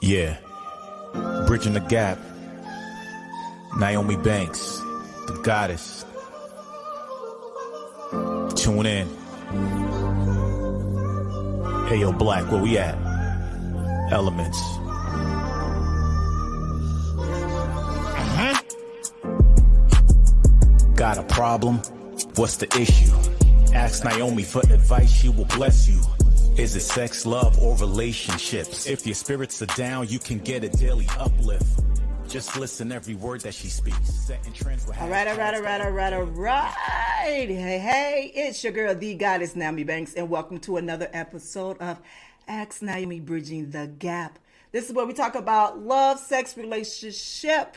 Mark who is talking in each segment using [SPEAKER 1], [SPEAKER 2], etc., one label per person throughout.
[SPEAKER 1] Yeah, bridging the gap. Naomi Banks, the goddess. Tune in. Hey yo, Black, where we at? Elements. Got a problem? What's the issue? Ask Naomi for advice, she will bless you. Is it sex, love, or relationships? If your spirits are down, you can get a daily uplift. Just listen every word that she speaks. Setting trends with
[SPEAKER 2] All right. Hey, it's your girl, the goddess, Naomi Banks, and welcome to another episode of Ask Naomi Bridging the Gap. This is where we talk about love, sex, relationship,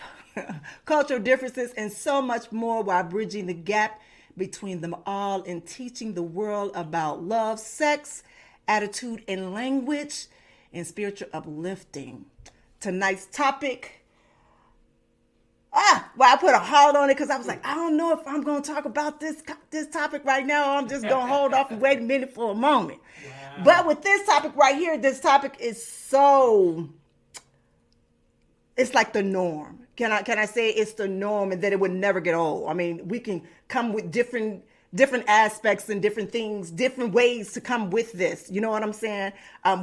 [SPEAKER 2] cultural differences, and so much more while bridging the gap between them all and teaching the world about love, sex, attitude, and language, and spiritual uplifting. Tonight's topic, I put a halt on it because I was like, I don't know if I'm going to talk about this topic right now. I'm just going to hold off and wait a minute for a moment. Wow. But with this topic right here, this topic is it's like the norm. Can I say it's the norm and that it would never get old? I mean, we can come with different aspects and different things, different ways to come with this. You know what I'm saying?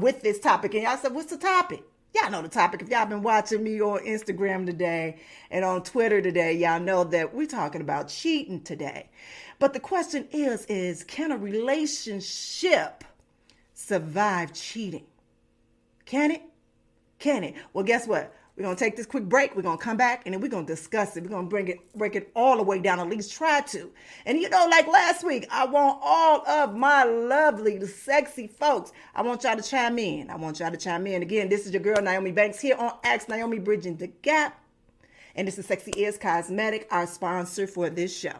[SPEAKER 2] With this topic. And y'all said, what's the topic? Y'all know the topic. If y'all been watching me on Instagram today and on Twitter today, y'all know that we're talking about cheating today. But the question is can a relationship survive cheating? Can it? Can it? Well, guess what? We're going to take this quick break. We're going to come back and then we're going to discuss it. We're going to break it all the way down, at least try to. And you know, like last week, I want all of my lovely, sexy folks. I want y'all to chime in. Again, this is your girl, Naomi Banks, here on Ask Naomi Bridging the Gap. And this is Sexy Is Cosmetic, our sponsor for this show.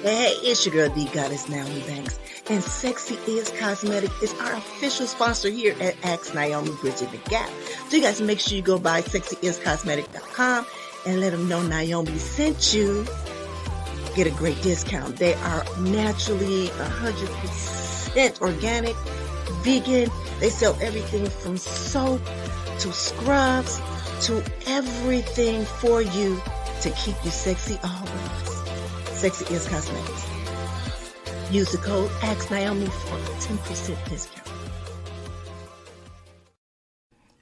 [SPEAKER 2] Hey, it's your girl, the goddess, Naomi Banks. And Sexy Is Cosmetic is our official sponsor here at Ask Naomi Bridging the Gap. So you guys make sure you go by sexyiscosmetic.com and let them know Naomi sent you. Get a great discount. They are naturally 100% organic, vegan. They sell everything from soap to scrubs to everything for you to keep you sexy always. Sexy Is Cosmetics. Use the code AskNaomi for a 10% discount.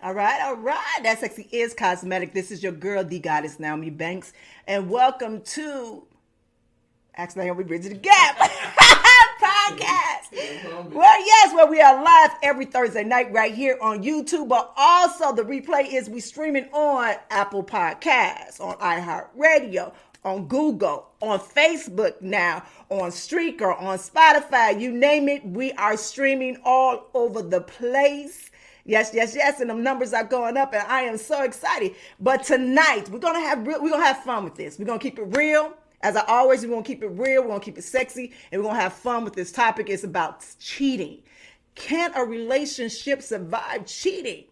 [SPEAKER 2] All right. That's Sexy Is Cosmetic. This is your girl, the goddess, Naomi Banks. And welcome to Ask Naomi Bridging the Gap podcast. Where we are live every Thursday night right here on YouTube. But also the replay is we streaming on Apple Podcasts, on iHeartRadio, on Google, on Facebook now, on Streaker, on Spotify, you name it. We are streaming all over the place. Yes. And the numbers are going up and I am so excited. But tonight we're going to have fun with this. We're going to keep it real. As I always, we're going to keep it real. We're going to keep it sexy and we're going to have fun with this topic. It's about cheating. Can a relationship survive cheating?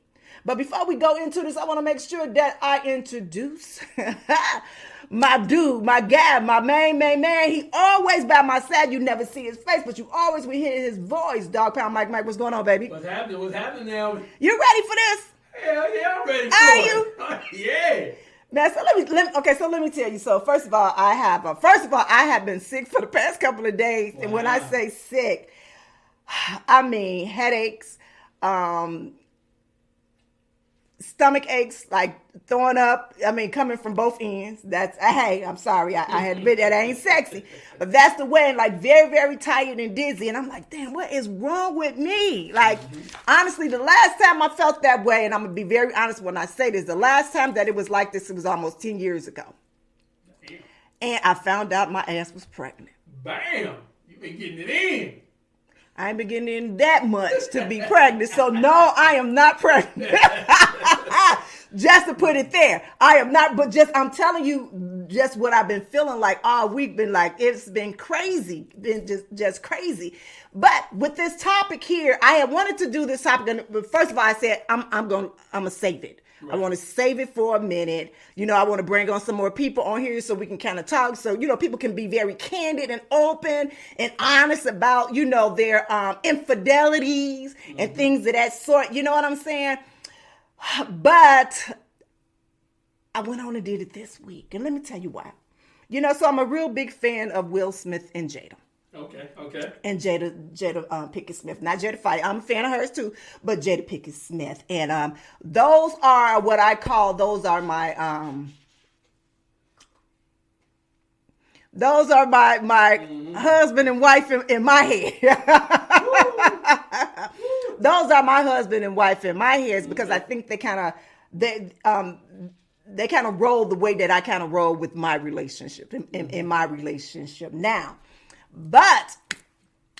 [SPEAKER 2] But before we go into this, I want to make sure that I introduce my dude, my guy, my main man. He always by my side. You never see his face, but you always will hear his voice. Dog Pound Mike, what's going on, baby?
[SPEAKER 3] What's happening now?
[SPEAKER 2] You ready for this?
[SPEAKER 3] Hell yeah, I'm ready for
[SPEAKER 2] Are
[SPEAKER 3] it.
[SPEAKER 2] you?
[SPEAKER 3] Yeah.
[SPEAKER 2] Man, so let me tell you. So first of all, I have been sick for the past couple of days. Wow. And when I say sick, I mean headaches, stomach aches, like throwing up. I mean, coming from both ends. I'm sorry. I had to admit that ain't sexy. But that's the way, like very, very tired and dizzy. And I'm like, damn, what is wrong with me? Like, honestly, the last time I felt that way, and I'm going to be very honest when I say this, the last time that it was like this, it was almost 10 years ago. Damn. And I found out my ass was pregnant.
[SPEAKER 3] Bam! You've been getting it in.
[SPEAKER 2] I ain't been getting in that much to be pregnant. So no, I am not pregnant. Just to put it there. I am not, but I'm telling you just what I've been feeling like all week. Been like, it's been crazy. Been just crazy. But with this topic here, I had wanted to do this topic. But first of all, I said, I'm going to save it. Right. I want to save it for a minute. You know, I want to bring on some more people on here so we can kind of talk. So, you know, people can be very candid and open and honest about, you know, their infidelities and things of that sort. You know what I'm saying? But I went on and did it this week. And let me tell you why. So I'm a real big fan of Will Smith and Jada.
[SPEAKER 3] Okay.
[SPEAKER 2] And Jada Pickett Smith. Not Jada Fight. I'm a fan of hers too, but Jada Pickett Smith. And those are what I call, my husband and wife in my head. Those are my husband and wife in my heads because I think they kind of roll the way that I kind of roll with my relationship in my relationship now. But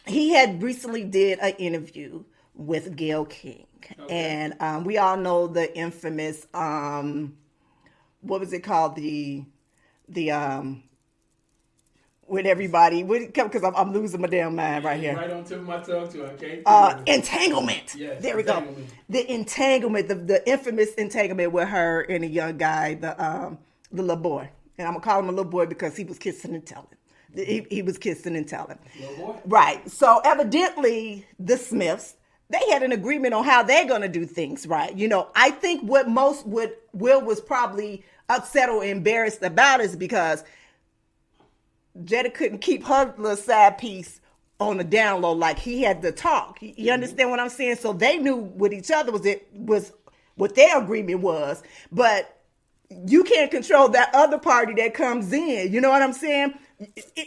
[SPEAKER 2] he had recently did an interview with Gayle King. Okay. And we all know the infamous what was it called, the with everybody, because I'm losing my damn mind right here.
[SPEAKER 3] Right on tip of my tongue too. Okay.
[SPEAKER 2] Entanglement. Yes, there we go. The entanglement, the infamous entanglement with her and a young guy, the little boy, and I'm gonna call him a little boy because he was kissing and telling. He was kissing and telling.
[SPEAKER 3] Little boy.
[SPEAKER 2] Right. So evidently, the Smiths, they had an agreement on how they're gonna do things. Right. I think what Will was probably upset or embarrassed about is because Jada couldn't keep her little side piece on the down low, like he had to talk. You understand what I'm saying? So they knew what each other was what their agreement was, but you can't control that other party that comes in. You know what I'm saying?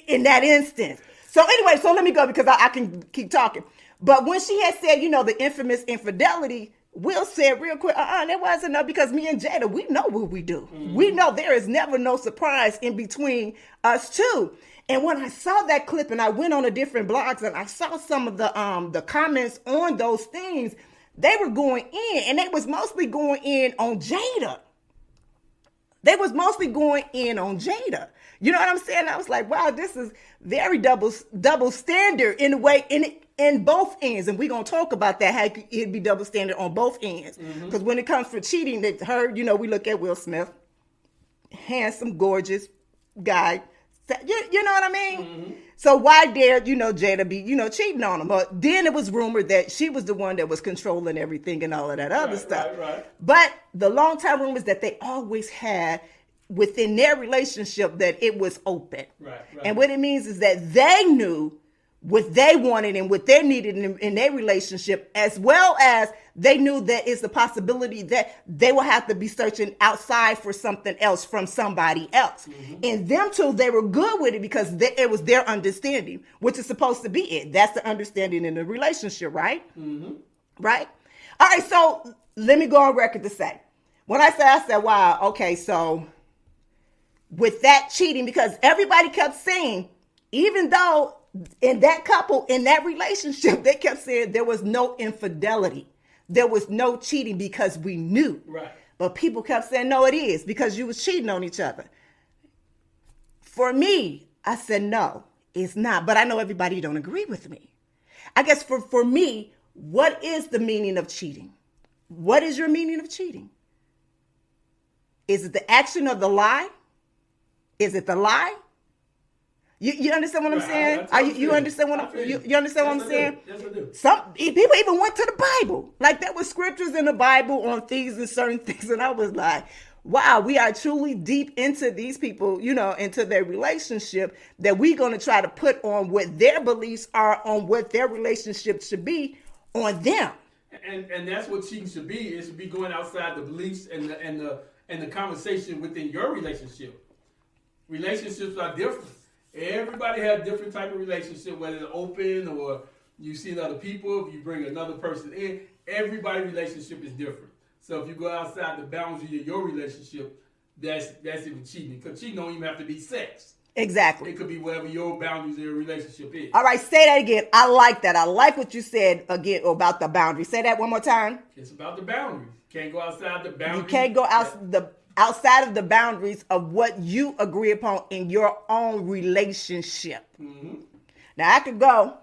[SPEAKER 2] In that instance. So anyway, so let me go because I can keep talking. But when she had said, the infamous infidelity, Will said real quick, there wasn't no, because me and Jada, we know what we do. Mm-hmm. We know there is never no surprise in between us two. And when I saw that clip and I went on a different blogs and I saw some of the comments on those things, they were going in and they was mostly going in on Jada. You know what I'm saying? I was like, wow, this is very double standard in a way, in both ends. And we're going to talk about that, how it'd be double standard on both ends. Because when it comes for cheating, we look at Will Smith, handsome, gorgeous guy. You know what I mean? Mm-hmm. So why dare, Jada be, cheating on him? But then it was rumored that she was the one that was controlling everything and all of that other stuff.
[SPEAKER 3] Right.
[SPEAKER 2] But the long time rumors that they always had within their relationship that it was open. Right. And what it means is that they knew what they wanted and what they needed in their relationship, as well as they knew that it's the possibility that they will have to be searching outside for something else from somebody else. Mm-hmm. And them two, they were good with it because it was their understanding, which is supposed to be it. That's the understanding in the relationship, right? Mm-hmm. Right? All right, so let me go on record to say, when I said, wow, okay, so with that cheating, because everybody kept saying, even though in that couple, in that relationship, they kept saying there was no infidelity. There was no cheating because we knew. Right. But people kept saying, no, it is because you was cheating on each other. For me, I said, no, it's not. But I know everybody don't agree with me. I guess for me, what is the meaning of cheating? What is your meaning of cheating? Is it the action of the lie? Is it the lie? You understand what I'm saying? You understand what I'm saying?
[SPEAKER 3] Yes, I do.
[SPEAKER 2] Some people even went to the Bible. Like there were scriptures in the Bible on things and certain things. And I was like, wow, we are truly deep into these people, into their relationship, that we're going to try to put on what their beliefs are on what their relationship should be on them.
[SPEAKER 3] And that's what cheating should be. It should be going outside the beliefs and the conversation within your relationship. Relationships are different. Everybody has different type of relationship, whether it's open or you see other people, if you bring another person in, everybody's relationship is different. So if you go outside the boundaries of your relationship, that's even cheating. Because cheating don't even have to be sex.
[SPEAKER 2] Exactly.
[SPEAKER 3] It could be whatever your boundaries of your relationship is.
[SPEAKER 2] All right, say that again. I like that. I like what you said again about the boundaries. Say that one more time.
[SPEAKER 3] It's about the boundaries. Can't go outside the boundaries.
[SPEAKER 2] You can't go outside of the boundaries of what you agree upon in your own relationship. Mm-hmm. Now I could go.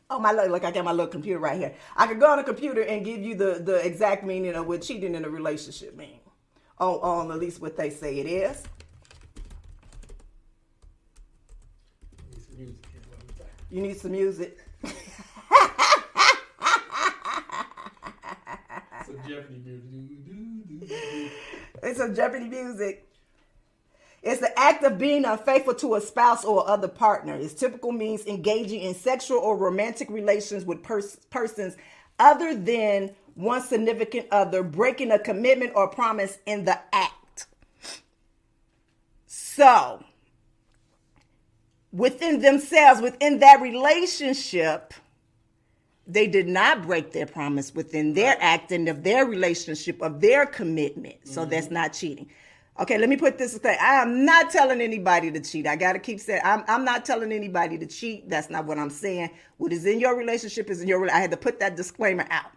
[SPEAKER 2] Oh my look! I got my little computer right here. I could go on a computer and give you the exact meaning of what cheating in a relationship means. On at least what they say it is. You need some music.
[SPEAKER 3] So Jeopardy music.
[SPEAKER 2] It's some Jeopardy music. It's the act of being unfaithful to a spouse or other partner. Its typical means engaging in sexual or romantic relations with persons other than one significant other, breaking a commitment or promise in the act. So, within themselves, within that relationship, they did not break their promise within their acting of their relationship, of their commitment. So that's not cheating. Okay, let me put this thing. I am not telling anybody to cheat. I got to keep saying, I'm not telling anybody to cheat. That's not what I'm saying. What is in your relationship is in your relationship. I had to put that disclaimer out.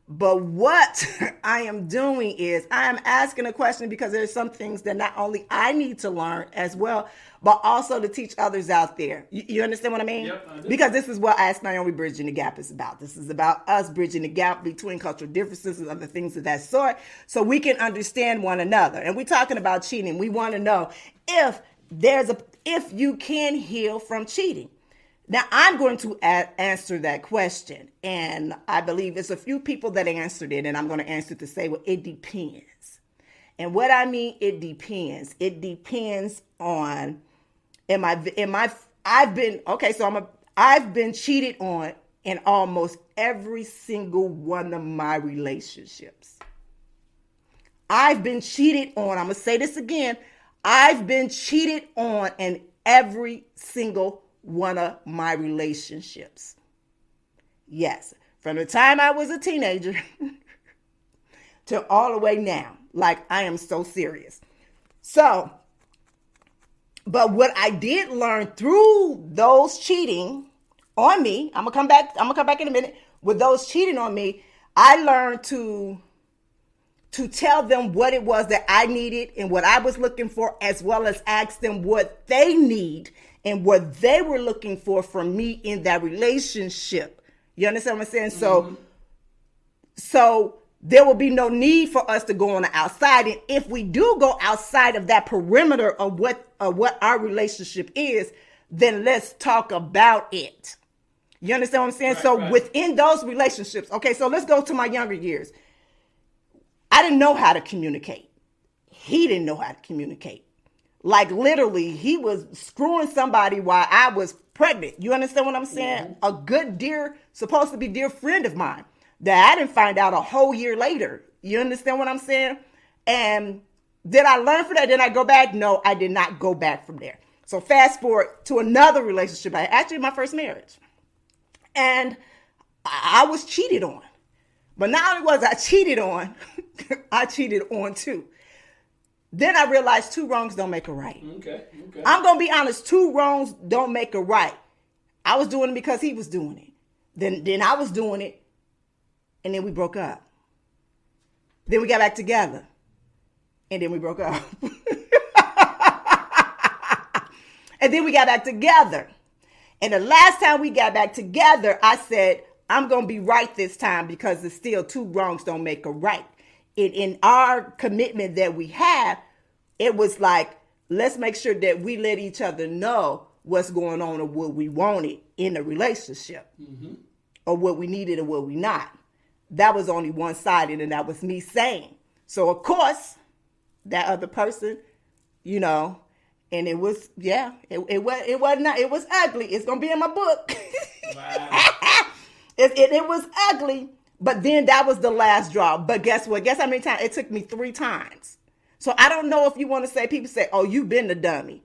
[SPEAKER 2] But what I am doing is I am asking a question because there's some things that not only I need to learn as well, but also to teach others out there. You understand what I mean?
[SPEAKER 3] Yep, I do.
[SPEAKER 2] Because this is what Ask Naomi Bridging the Gap is about. This is about us bridging the gap between cultural differences and other things of that sort so we can understand one another. And we're talking about cheating. We want to know if you can heal from cheating. Now, I'm going to answer that question, and I believe it's a few people that answered it, and I'm going to answer it to say, well, it depends. And what I mean, it depends. It depends on, I've been cheated on in almost every single one of my relationships. I've been cheated on. I'm going to say this again. I've been cheated on in every single one of my relationships. Yes, from the time I was a teenager to all the way now. Like, I am so serious. So, but what I did learn through those cheating on me, I'm gonna come back in a minute. With those cheating on me, I learned to tell them what it was that I needed and what I was looking for, as well as ask them what they need and what they were looking for from me in that relationship. You understand what I'm saying?
[SPEAKER 3] Mm-hmm.
[SPEAKER 2] So there will be no need for us to go on the outside. And if we do go outside of that perimeter of what our relationship is, then let's talk about it. You understand what I'm saying?
[SPEAKER 3] Right.
[SPEAKER 2] Within those relationships, okay, so let's go to my younger years. I didn't know how to communicate. He didn't know how to communicate. Like, literally, he was screwing somebody while I was pregnant. You understand what I'm saying? Mm-hmm. A good, supposed to be dear friend of mine that I didn't find out a whole year later. You understand what I'm saying? And did I learn from that? Did I go back? No, I did not go back from there. So fast forward to another relationship. Actually, my first marriage. And I was cheated on. But not only was I cheated on, I cheated on too. Then I realized 2 wrongs don't make a right.
[SPEAKER 3] Okay.
[SPEAKER 2] I'm going to be honest. 2 wrongs don't make a right. I was doing it because he was doing it. Then I was doing it. And then we broke up. Then we got back together. And then we broke up. And then we got back together. And the last time we got back together, I said, I'm going to be right this time because it's still 2 wrongs don't make a right. In our commitment that we have, it was like, let's make sure that we let each other know what's going on or what we wanted in a relationship, mm-hmm. or what we needed or what we not. That was only one-sided, and that was me saying. So, of course, that other person, and it was, it was ugly. It's going to be in my book.
[SPEAKER 3] Wow.
[SPEAKER 2] It was ugly. But then that was the last draw. But guess what? Guess how many times? It took me 3 times. So I don't know if you want to say, people say, oh, you've been the dummy.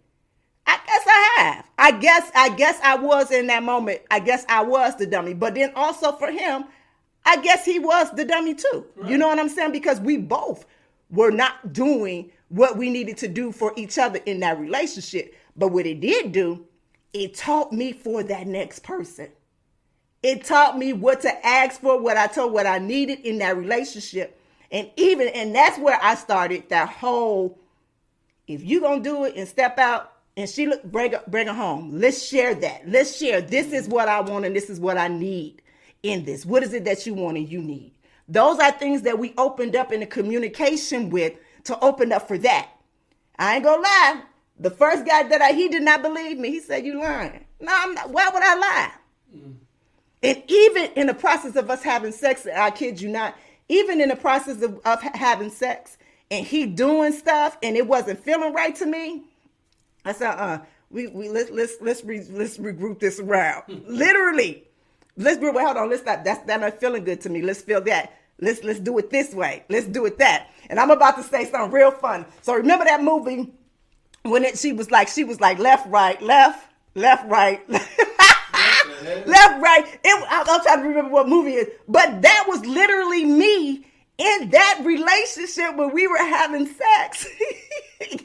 [SPEAKER 2] I guess I have. I guess I was in that moment. I guess I was the dummy. But then also for him, I guess he was the dummy too. Right. You know what I'm saying? Because we both were not doing what we needed to do for each other in that relationship. But what it did do, it taught me for that next person. It taught me what to ask for, what I needed in that relationship. And that's where I started that whole, if you gonna do it and step out and she bring her home, let's share that. Let's share. This is what I want and this is what I need in this. What is it that you want and you need? Those are things that we opened up in the communication with to open up for that. I ain't gonna lie. The first guy he did not believe me. He said, you lying. No, I'm not. Why would I lie? Mm. And even in the process of us having sex, I kid you not, even in the process of having sex and he doing stuff and it wasn't feeling right to me, I said, let's regroup this around. Literally. Hold on, let's stop. That's not feeling good to me. Let's feel that. Let's do it this way. Let's do it that. And I'm about to say something real fun. So remember that movie when she was like left, right, left, right, left, right. I'm trying to remember what movie it is. But that was literally me in that relationship when we were having sex.
[SPEAKER 3] Say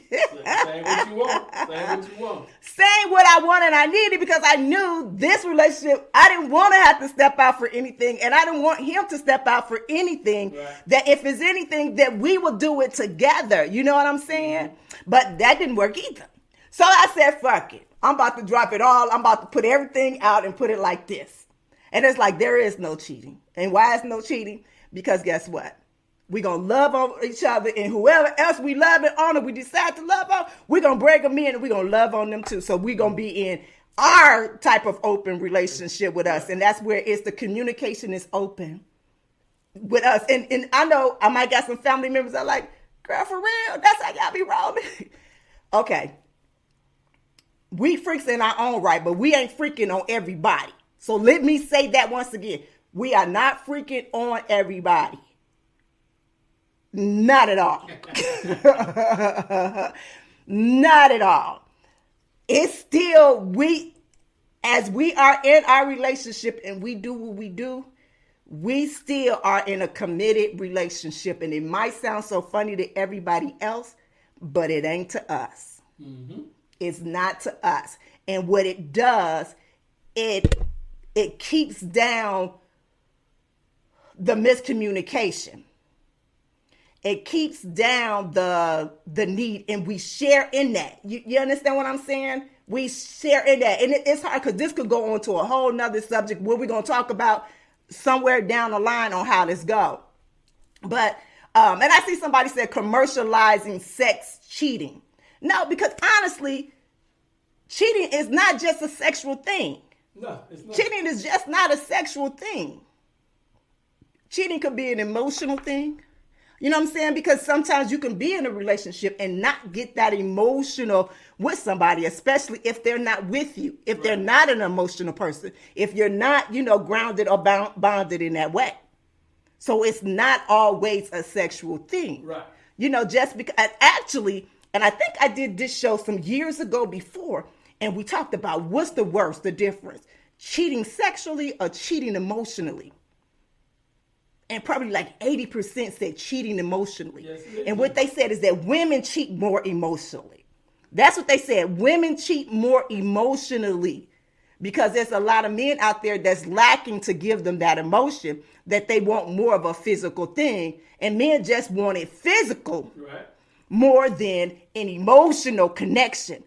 [SPEAKER 3] what you want. Say what you want.
[SPEAKER 2] Saying what I wanted and I needed, because I knew this relationship, I didn't want to have to step out for anything, and I didn't want him to step out for anything. Right. That if it's anything, that we will do it together. You know what I'm saying? Mm-hmm. But that didn't work either. So I said, fuck it. I'm about to drop it all. I'm about to put everything out and put it like this. And it's like, there is no cheating. And why is no cheating? Because guess what? We're going to love on each other, and whoever else we love and honor, we decide to love on, we're going to bring them in and we're going to love on them too. So we're going to be in our type of open relationship with us. And that's where it's the communication is open with us. And I know I might got some family members that are like, girl, for real, that's how y'all be rolling. Okay. We freaks in our own right, but we ain't freaking on everybody. So let me say that once again. We are not freaking on everybody. Not at all. Not at all. It's still as we are in our relationship and we do what we do, we still are in a committed relationship. And it might sound so funny to everybody else, but it ain't to us. Mm-hmm. It's not to us. And what it does, it keeps down the miscommunication. It keeps down the need, and we share in that. You understand what I'm saying? We share in that. And it's hard because this could go on to a whole nother subject where we're going to talk about somewhere down the line on how this go. But, and I see somebody said commercializing sex cheating. No, because honestly, cheating is not just a sexual thing.
[SPEAKER 3] No, it's not.
[SPEAKER 2] Cheating is just not a sexual thing. Cheating could be an emotional thing. You know what I'm saying? Because sometimes you can be in a relationship and not get that emotional with somebody, especially if they're not with you, if they're not an emotional person, if you're not, grounded or bonded in that way. So it's not always a sexual thing. Right. Just because, actually, and I think I did this show some years ago before, and we talked about what's the worst, the difference, cheating sexually or cheating emotionally. And probably like 80% said cheating emotionally. Yes, and what they said is that women cheat more emotionally. That's what they said. Women cheat more emotionally because there's a lot of men out there that's lacking to give them that emotion, that they want more of a physical thing. And men just want it physical more than an emotional connection.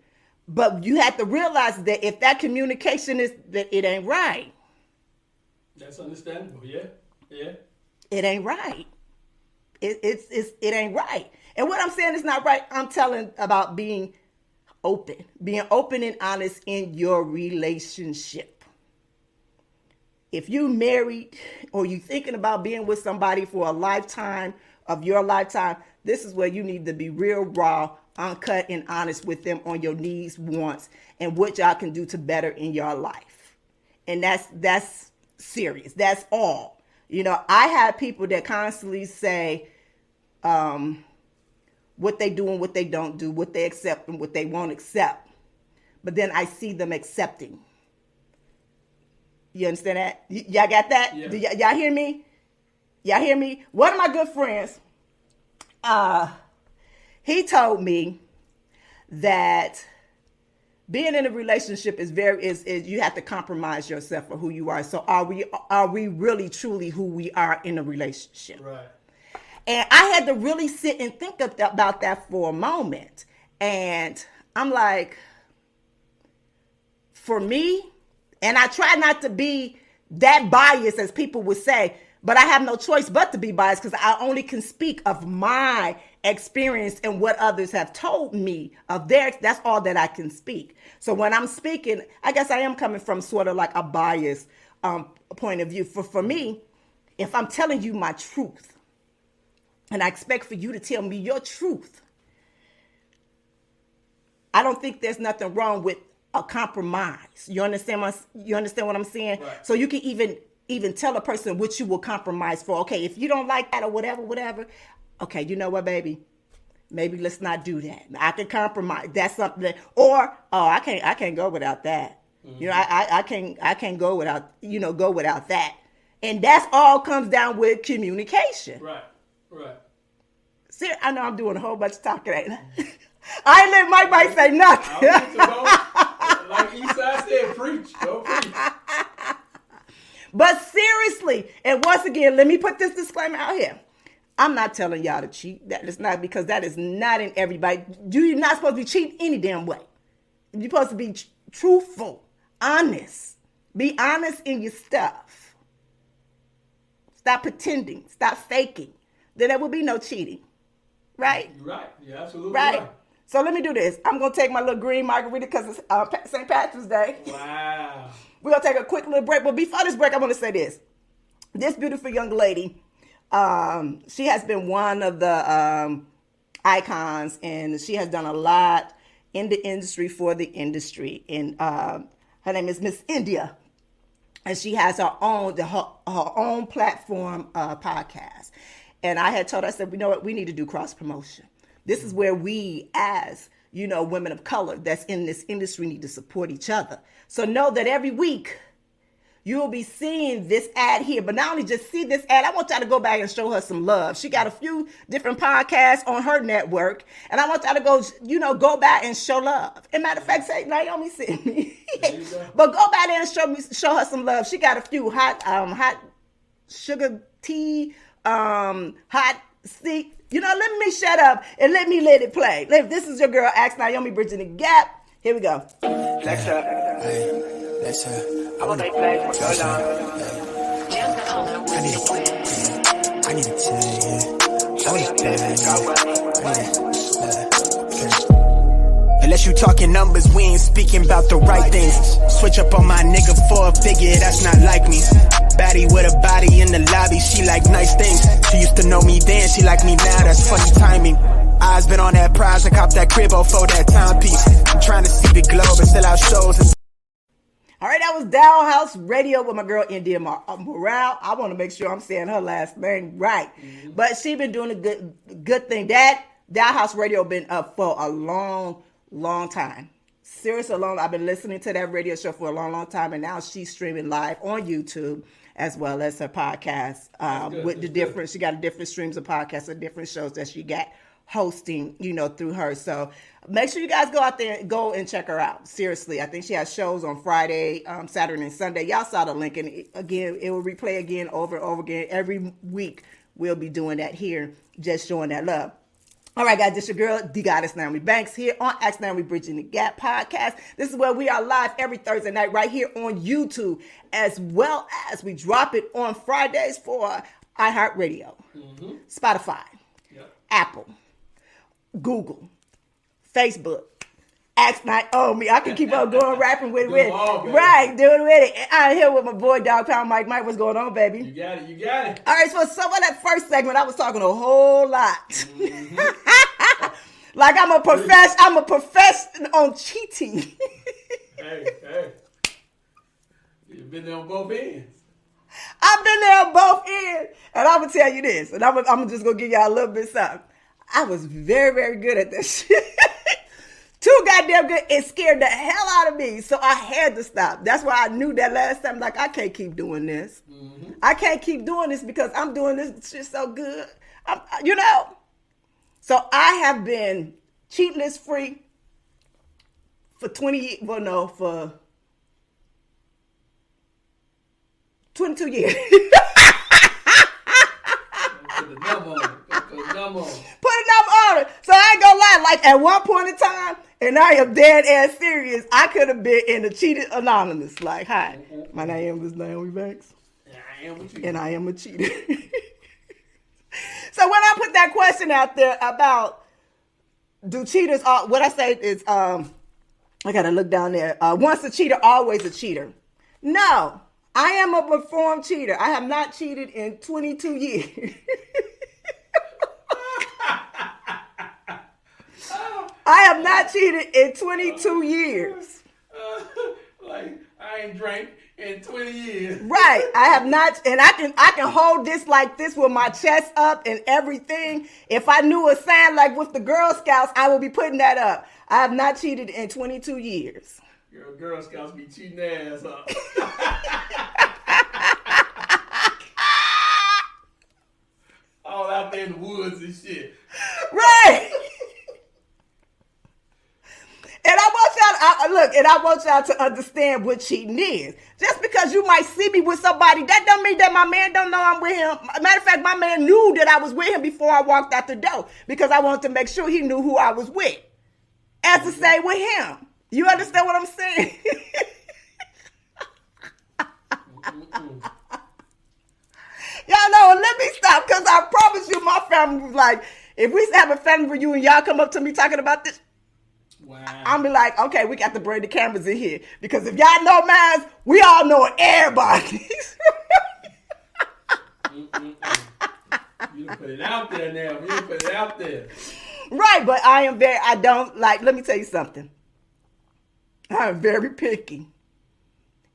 [SPEAKER 2] But you have to realize that if that communication is that it ain't right.
[SPEAKER 3] That's understandable. Yeah. Yeah.
[SPEAKER 2] It ain't right. It ain't right. And what I'm saying is not right. I'm telling about being open and honest in your relationship. If you married or you thinking about being with somebody for a lifetime of your lifetime, this is where you need to be real raw, uncut, and honest with them on your needs, wants, and what y'all can do to better in your life. And that's serious. That's all. I have people that constantly say what they do and what they don't do, what they accept and what they won't accept. But then I see them accepting. You understand that? Y'all got that? Yeah. Y'all hear me? Y'all hear me? One of my good friends, he told me that being in a relationship is you have to compromise yourself for who you are. So are we really truly who we are in a relationship? Right. And I had to really sit and think about that for a moment. And I'm like, for me, and I try not to be that biased as people would say, but I have no choice but to be biased because I only can speak of my experience and what others have told me of theirs. That's all that I can speak. So when I'm speaking, I guess I am coming from sort of like a biased point of view. For me, if I'm telling you my truth, and I expect for you to tell me your truth. I don't think there's nothing wrong with a compromise. You understand what I'm saying?
[SPEAKER 3] Right.
[SPEAKER 2] So you can even tell a person what you will compromise for. Okay, if you don't like that or whatever. Okay, you know what, baby? Maybe let's not do that. I can compromise. That's something that, or I can't go without that. Mm-hmm. You know, I can't go without that. And that's all comes down with communication.
[SPEAKER 3] Right.
[SPEAKER 2] See, I know I'm doing a whole bunch of talking, ain't I? I ain't let Mike say nothing.
[SPEAKER 3] Like Eastside said, preach. Go preach.
[SPEAKER 2] But seriously, and once again, let me put this disclaimer out here. I'm not telling y'all to cheat. That is not, because that is not in everybody. You're not supposed to be cheating any damn way. You're supposed to be truthful, honest. Be honest in your stuff. Stop pretending. Stop faking. Then there will be no cheating. Right?
[SPEAKER 3] You're right. You're absolutely
[SPEAKER 2] right. So let me do this. I'm going to take my little green margarita because it's St. Patrick's Day.
[SPEAKER 3] Wow.
[SPEAKER 2] We're going to take a quick little break. But before this break, I want to say this. This beautiful young lady, she has been one of the icons, and she has done a lot in the industry for the industry. And her name is Miss India. And she has her own platform podcast. And I had told her, I said, you know what, we need to do cross promotion. This is where we, as, you know, women of color that's in this industry, need to support each other. So know that every week you will be seeing this ad here. But not only just see this ad, I want y'all to go back and show her some love. She got a few different podcasts on her network. And I want y'all to go back and show love. And matter of fact, say, Naomi sent me. But go back there and show her some love. She got a few hot sugar tea, hot steak. You know, let me shut up and let it play. This is your girl, Ask Naomi, bridging the gap. Here we go.
[SPEAKER 4] Next up. I want to play for so long. I need to tell you. Unless you talking numbers, we ain't speaking about the right things. Switch up on my nigga for a figure, that's not like me. Baddie with a body in the lobby, she like nice things. She used to know me then, she like me now, that's funny timing. Eyes been on that prize, I cop that crib for that timepiece. I'm trying to see the globe and sell out shows.
[SPEAKER 2] All right, that was Dollhouse Radio with my girl India Morale. I want to make sure I'm saying her last name right. Mm-hmm. But she been doing a good thing. That Dollhouse Radio been up for a long time. Seriously, I've been listening to that radio show for a long time, and now she's streaming live on YouTube as well as her podcast. She got different streams of podcasts and different shows that she got hosting, through her. So make sure you guys go out there and go and check her out. Seriously, I think she has shows on Friday, Saturday, and Sunday. Y'all saw the link, and again, it will replay again over and over again. Every week, we'll be doing that here, just showing that love. All right, guys, this your girl, the goddess Naomi Banks, here on Ask Naomi Bridging the Gap podcast. This is where we are live every Thursday night right here on YouTube, as well as we drop it on Fridays for iHeartRadio, Spotify, Apple, Google, Facebook. Ask Naomi. I can keep on going rapping with it. Right, doing with it. I'm here with my boy, Dog Pound Mike. Mike, what's going on, baby?
[SPEAKER 3] You got it.
[SPEAKER 2] All right, so some of that first segment, I was talking a whole lot. Mm-hmm. Like I'm a professional on cheating.
[SPEAKER 3] Hey. You've been there on both ends.
[SPEAKER 2] I've been there on both ends. And I'm going to tell you this, and I'm just going to give y'all a little bit of something. I was very, very good at this shit. Too goddamn good. It scared the hell out of me. So I had to stop. That's why I knew that last time, like, I can't keep doing this. Mm-hmm. I can't keep doing this because I'm doing this shit so good. So I have been cheatless free for 22 years. Put a number on it. So I ain't gonna lie, like at one point in time, and I am dead ass serious, I could have been in the Cheated Anonymous. Like, hi, my name is Naomi Banks, and I am a cheater. So when I put that question out there about do cheaters, what I say is, I gotta look down there. Once a cheater, always a cheater. No, I am a performed cheater. I have not cheated in 22 years. have not cheated in 22 years.
[SPEAKER 3] Like, I ain't drank in 20 years.
[SPEAKER 2] Right. I have not, and I can hold this like this with my chest up and everything. If I knew a sign like with the Girl Scouts, I would be putting that up. I have not cheated in 22 years.
[SPEAKER 3] Girl Scouts be cheating their ass up. All out there in the woods and shit.
[SPEAKER 2] Right. And I want y'all to understand what cheating is. Just because you might see me with somebody, that don't mean that my man don't know I'm with him. Matter of fact, my man knew that I was with him before I walked out the door because I wanted to make sure he knew who I was with. As to say with him. You understand what I'm saying? Y'all know, and let me stop because I promise you my family was like, if we have a family reunion, y'all come up to me talking about this,
[SPEAKER 3] wow.
[SPEAKER 2] I'm be like, okay, we got to bring the cameras in here. Because if y'all know mine, we all know everybody.
[SPEAKER 3] You done put it out there now. You done put it out there.
[SPEAKER 2] Right, but let me tell you something. I'm very picky.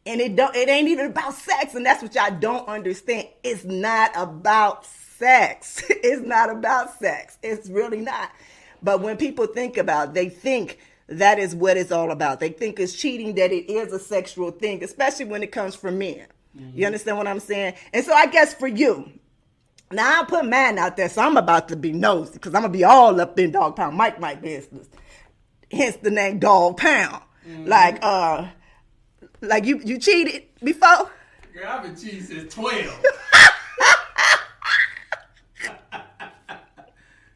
[SPEAKER 2] And it ain't even about sex, and that's what y'all don't understand. It's not about sex. It's not about sex. It's really not. But when people think about it, they think that is what it's all about. They think it's cheating, that it is a sexual thing, especially when it comes from men. Mm-hmm. You understand what I'm saying? And so I guess for you, now I'll put mine out there, so I'm about to be nosy, because I'm going to be all up in Dog Pound Mike business. Hence the name Dog Pound. Mm-hmm. Like you cheated before?
[SPEAKER 3] Girl, I've been cheating since 12.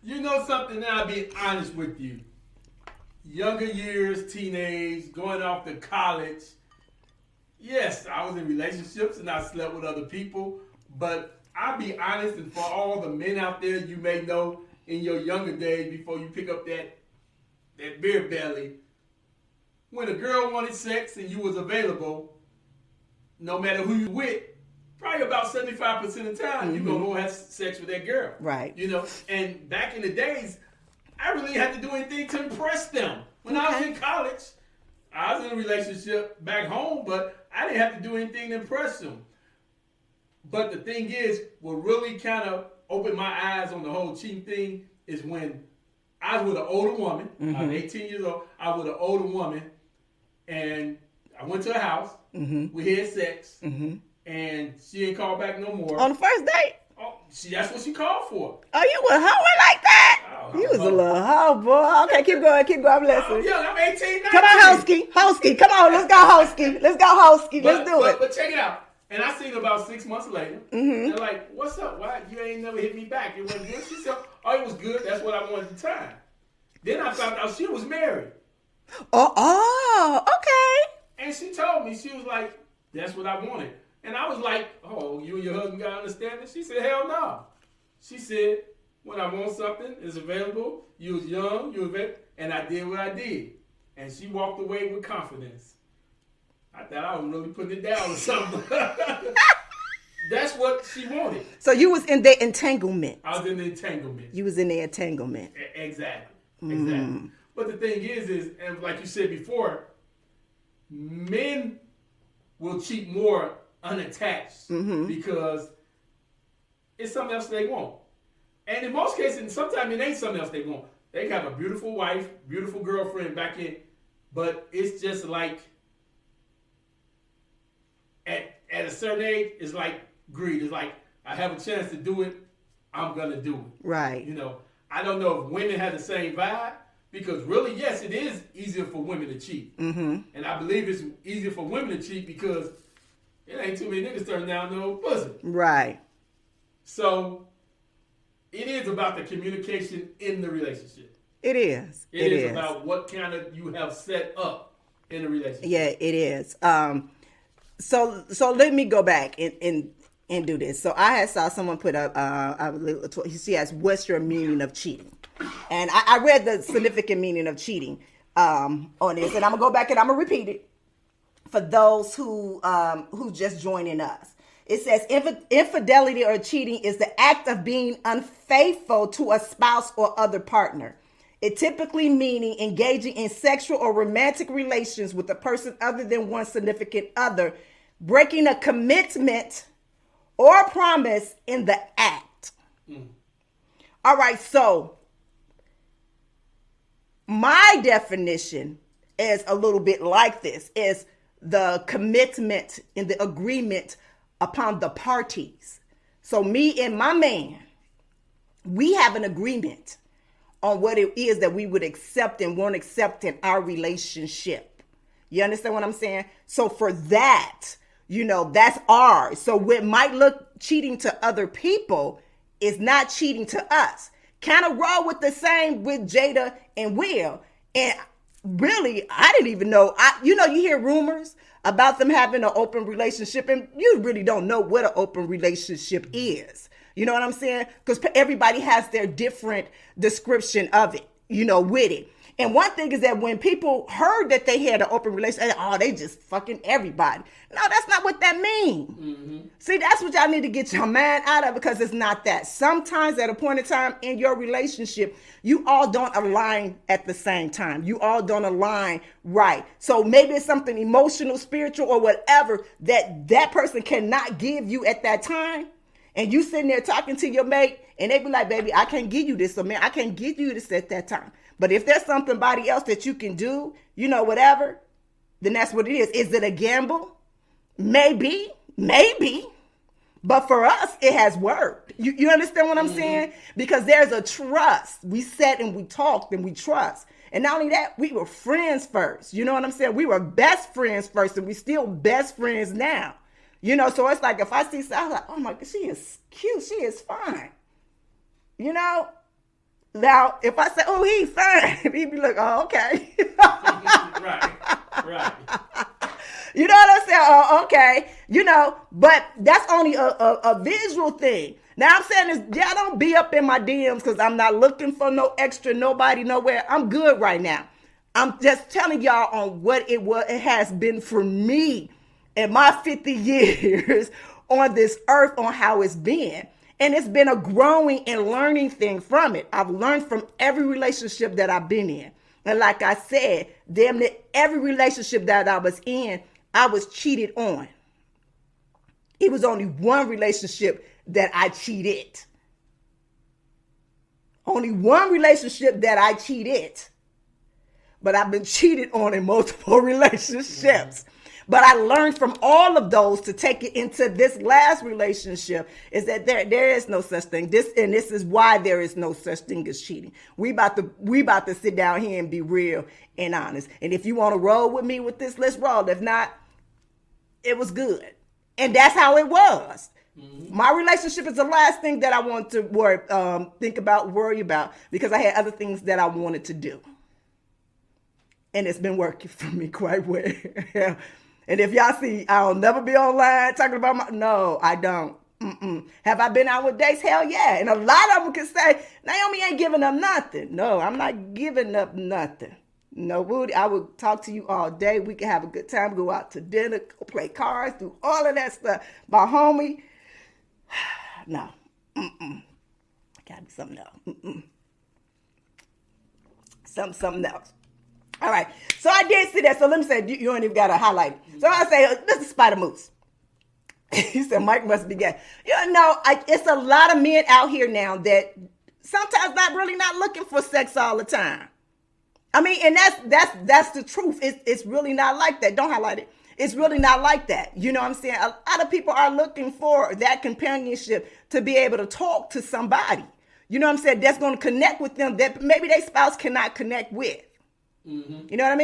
[SPEAKER 3] You know something, now I'll be honest with you. Younger years, teenage, going off to college. Yes, I was in relationships and I slept with other people. But I'll be honest, and for all the men out there you may know in your younger days before you pick up that beer belly, when a girl wanted sex and you was available, no matter who you with, probably about 75% of the time, you're going to go have sex with that girl.
[SPEAKER 2] Right.
[SPEAKER 3] You know, and back in the days, I really had to do anything to impress them. When I was in college, I was in a relationship back home, but I didn't have to do anything to impress them. But the thing is, what really kind of opened my eyes on the whole cheating thing is when I was with an older woman. I was 18 years old. I was with an older woman, and I went to her house. We had sex, and she didn't call back no more.
[SPEAKER 2] On the first date?
[SPEAKER 3] Oh, that's what she called for.
[SPEAKER 2] Oh, you was hoeing like that? Oh, you was a little hoe, boy. Okay, keep going, I'm listening.
[SPEAKER 3] Yeah, I'm 18, 19.
[SPEAKER 2] Come on, Hosky. Come on, let's go, Hosky. Let's do it.
[SPEAKER 3] But check it out. And I seen her about 6 months later. They're like, what's up? Why you ain't never hit me back? It wasn't good. She said, oh, it was good. That's what I wanted at the time. Then I found out she was married.
[SPEAKER 2] Oh, okay.
[SPEAKER 3] And she told me, she was like, that's what I wanted. And I was like, oh, you and your husband got to understand it? She said, hell no. She said, when I want something, it's available. You was young, and I did what I did. And she walked away with confidence. I thought I was really putting it down or something. That's what she wanted.
[SPEAKER 2] So you was in the entanglement.
[SPEAKER 3] I was in the entanglement.
[SPEAKER 2] You was in the entanglement.
[SPEAKER 3] Exactly. Exactly. But the thing is, and like you said before, men will cheat more unattached because it's something else they want. And in most cases, and sometimes it ain't something else they want. They have a beautiful wife, beautiful girlfriend back in, but it's just like at a certain age, it's like greed. It's like, I have a chance to do it, I'm going to do it.
[SPEAKER 2] Right.
[SPEAKER 3] You know, I don't know if women have the same vibe, because really, yes, it is easier for women to cheat. And I believe it's easier for women to cheat because it ain't too many niggas turning down no pussy.
[SPEAKER 2] Right.
[SPEAKER 3] So it is about the communication in the relationship.
[SPEAKER 2] It is.
[SPEAKER 3] It is about what kind of you have set up in a relationship.
[SPEAKER 2] Yeah, it is. So let me go back and do this. So I had saw someone put up, she asked, what's your meaning of cheating? And I read the significant meaning of cheating on this, and I'm gonna go back and I'm gonna repeat it for those who just joining us. It says infidelity or cheating is the act of being unfaithful to a spouse or other partner. It typically meaning engaging in sexual or romantic relations with a person other than one's significant other, breaking a commitment or promise in the act. All right, so my definition is a little bit like this, is the commitment in the agreement upon the parties. So me and my man, we have an agreement on what it is that we would accept and won't accept in our relationship. You understand what I'm saying? So for that, that's ours. So what might look cheating to other people is not cheating to us. Kind of roll with the same with Jada and Will. And really, I didn't even know. You hear rumors about them having an open relationship, and you really don't know what an open relationship is. You know what I'm saying? Because everybody has their different description of it, with it. And one thing is that when people heard that they had an open relationship, they just fucking everybody. No, that's not what that means. Mm-hmm. See, that's what y'all need to get your mind out of, because it's not that. Sometimes at a point in time in your relationship, you all don't align at the same time. You all don't align right. So maybe it's something emotional, spiritual, or whatever that person cannot give you at that time. And you sitting there talking to your mate, and they be like, baby, I can't give you this, or man, I can't give you this at that time. But if there's somebody else that you can do, whatever, then that's what it is. Is it a gamble? Maybe. But for us, it has worked. You understand what I'm saying? Because there's a trust. We sat and we talked and we trust. And not only that, we were friends first. You know what I'm saying? We were best friends first, and we still best friends now. So it's like if I see something, I'm like, oh my God, she is cute. She is fine. Now, if I say, oh, he's fine, he'd be like, oh, okay.
[SPEAKER 3] Right.
[SPEAKER 2] You know what I'm saying? Oh, okay. But that's only a visual thing. Now I'm saying is, y'all don't be up in my DMs, because I'm not looking for no extra nobody nowhere. I'm good right now. I'm just telling y'all on what it has been for me in my 50 years on this earth, on how it's been. And it's been a growing and learning thing from it. I've learned from every relationship that I've been in. And like I said, damn near every relationship that I was in, I was cheated on. It was only one relationship that I cheated. Only one relationship that I cheated. But I've been cheated on in multiple relationships. But I learned from all of those to take it into this last relationship, is that there is no such thing. This is why there is no such thing as cheating. We about to sit down here and be real and honest. And if you want to roll with me with this, let's roll. If not, it was good. And that's how it was. Mm-hmm. My relationship is the last thing that I want to worry about, because I had other things that I wanted to do. And it's been working for me quite well. And if y'all see, I'll never be online talking about no, I don't. Have I been out with dates? Hell yeah. And a lot of them can say, Naomi ain't giving up nothing. No, I'm not giving up nothing. No, Woody, I would talk to you all day. We can have a good time, go out to dinner, go play cards, do all of that stuff. My homie, no. Gotta be something else. Something else. All right. So I did see that. So let me say, you ain't even got to highlight it. So I say, this is Spider Moose. He said, Mike must be gay. It's a lot of men out here now that sometimes not looking for sex all the time. I mean, and that's the truth. It's really not like that. Don't highlight it. It's really not like that. You know what I'm saying? A lot of people are looking for that companionship to be able to talk to somebody. You know what I'm saying? That's going to connect with them that maybe their spouse cannot connect with. Mm-hmm. You know what I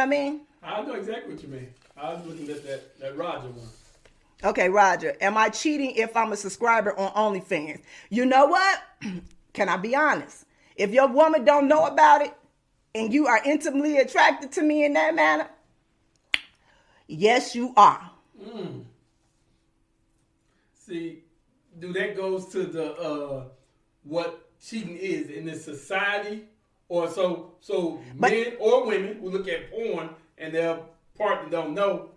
[SPEAKER 2] mean?
[SPEAKER 3] I know exactly what you mean. I was looking at that Roger one.
[SPEAKER 2] Okay, Roger. Am I cheating if I'm a subscriber on OnlyFans? You know what? Can I be honest? If your woman don't know about it and you are intimately attracted to me in that manner, yes, you are.
[SPEAKER 3] See, that goes to the what cheating is in this society. Or so men or women who look at porn and their partner don't know.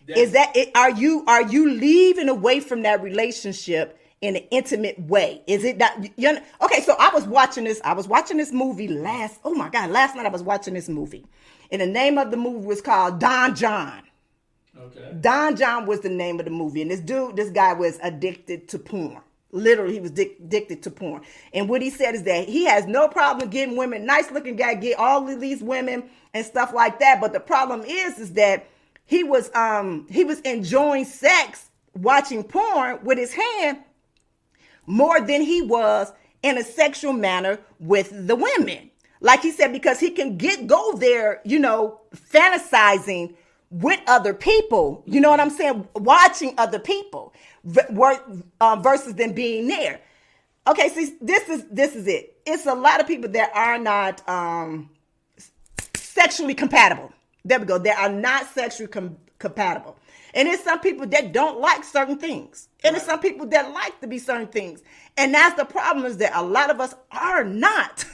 [SPEAKER 2] Is that it? Are you leaving away from that relationship in an intimate way? Is it not? Okay, so I was watching this movie last night I was watching this movie. And the name of the movie was called Don John.
[SPEAKER 3] Okay.
[SPEAKER 2] Don John was the name of the movie. And this guy was addicted to porn. Literally, he was addicted to porn. And what he said is that he has no problem getting women, nice looking guy, get all of these women and stuff like that. But the problem is that he was enjoying sex, watching porn with his hand more than he was in a sexual manner with the women. Like he said, because he can go there, fantasizing with other people, you know what I'm saying? Watching other people versus them being there. Okay, see, this is it. It's a lot of people that are not sexually compatible. There we go. They are not sexually compatible. And there's some people that don't like certain things. And there's some people that like to be certain things. And that's the problem, is that a lot of us are not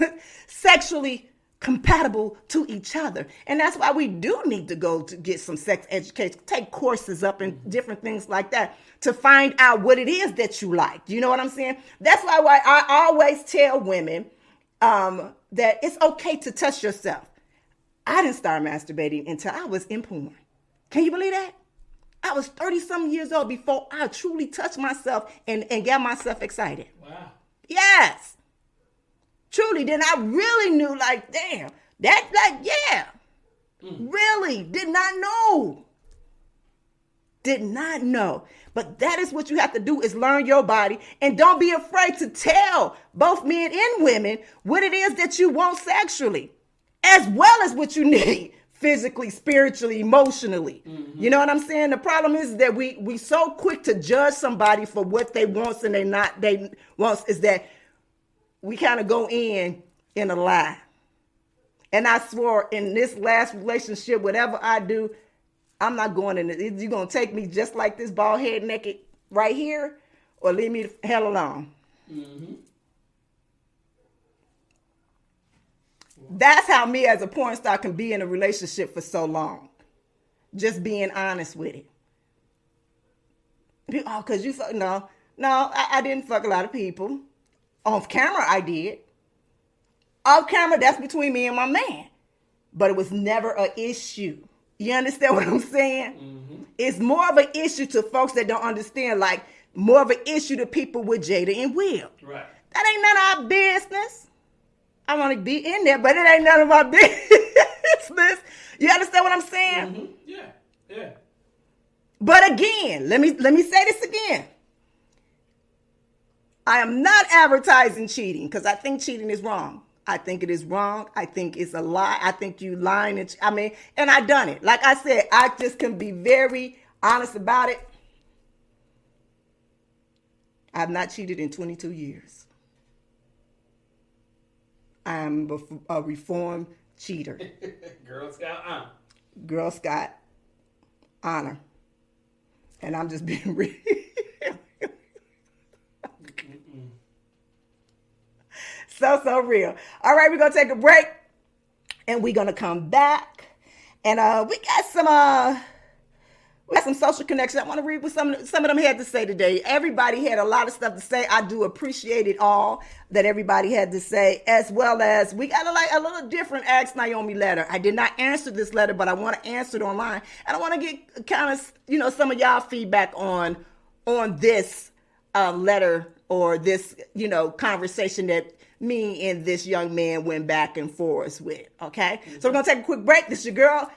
[SPEAKER 2] sexually compatible to each other. And that's why we do need to go to get some sex education, take courses up and different things like that to find out what it is that you like. You know what I'm saying? That's why I always tell women that it's okay to touch yourself. I didn't start masturbating until I was in porn. Can you believe that? I was 30-something years old before I truly touched myself and got myself excited.
[SPEAKER 3] Wow.
[SPEAKER 2] Yes. Truly. Then I really knew, like, damn, really did not know. Did not know. But that is what you have to do, is learn your body, and don't be afraid to tell both men and women what it is that you want sexually, as well as what you need physically, spiritually, emotionally. Mm-hmm. You know what I'm saying? The problem is that we so quick to judge somebody for what they want and they wants, is that we kind of go in a lie. And I swore in this last relationship, whatever I do, I'm not going in it. You're going to take me just like this, bald head naked right here, or leave me the hell alone. Mm-hmm. That's how me as a porn star can be in a relationship for so long. Just being honest with it. Oh, because you fuck. No, I didn't fuck a lot of people. Off camera, I did. Off camera, that's between me and my man. But it was never an issue. You understand what I'm saying? Mm-hmm. It's more of an issue to folks that don't understand, like more of an issue to people with Jada and Will. Right. That ain't none of our business. I want to be in there, but it ain't none of my business. You understand what I'm saying?
[SPEAKER 3] Mm-hmm. Yeah.
[SPEAKER 2] But again, let me say this again. I am not advertising cheating, because I think cheating is wrong. I think it is wrong. I think it's a lie. I think you lying. And I done it. Like I said, I just can be very honest about it. I've not cheated in 22 years. I'm a reformed cheater.
[SPEAKER 3] Girl Scout honor.
[SPEAKER 2] Girl Scout honor. And I'm just being real. So real. All right, we're going to take a break. And we're going to come back. And we got some social connections. I want to read what some of them had to say today. Everybody had a lot of stuff to say. I do appreciate it all that everybody had to say, as well as we got a little different Ask Naomi letter. I did not answer this letter, but I want to answer it online. And I want to get kind of, some of y'all feedback on this letter, or this, conversation that me and this young man went back and forth with. Okay. Mm-hmm. So we're going to take a quick break. This is your girl,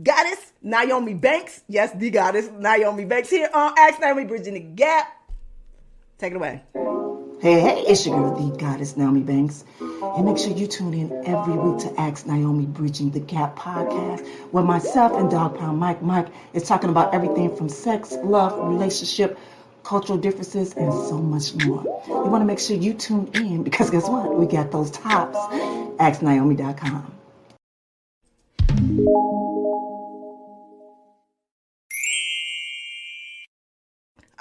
[SPEAKER 2] Goddess Naomi Banks. Yes, the Goddess Naomi Banks, here on Ask Naomi, Bridging the Gap. Take it away. Hey, it's your girl, the Goddess Naomi Banks. And make sure you tune in every week to Ask Naomi, Bridging the Gap podcast, where myself and Dog Pound Mike is talking about everything from sex, love, relationship, cultural differences, and so much more. You want to make sure you tune in, because guess what? We got those tops. AskNaomi.com.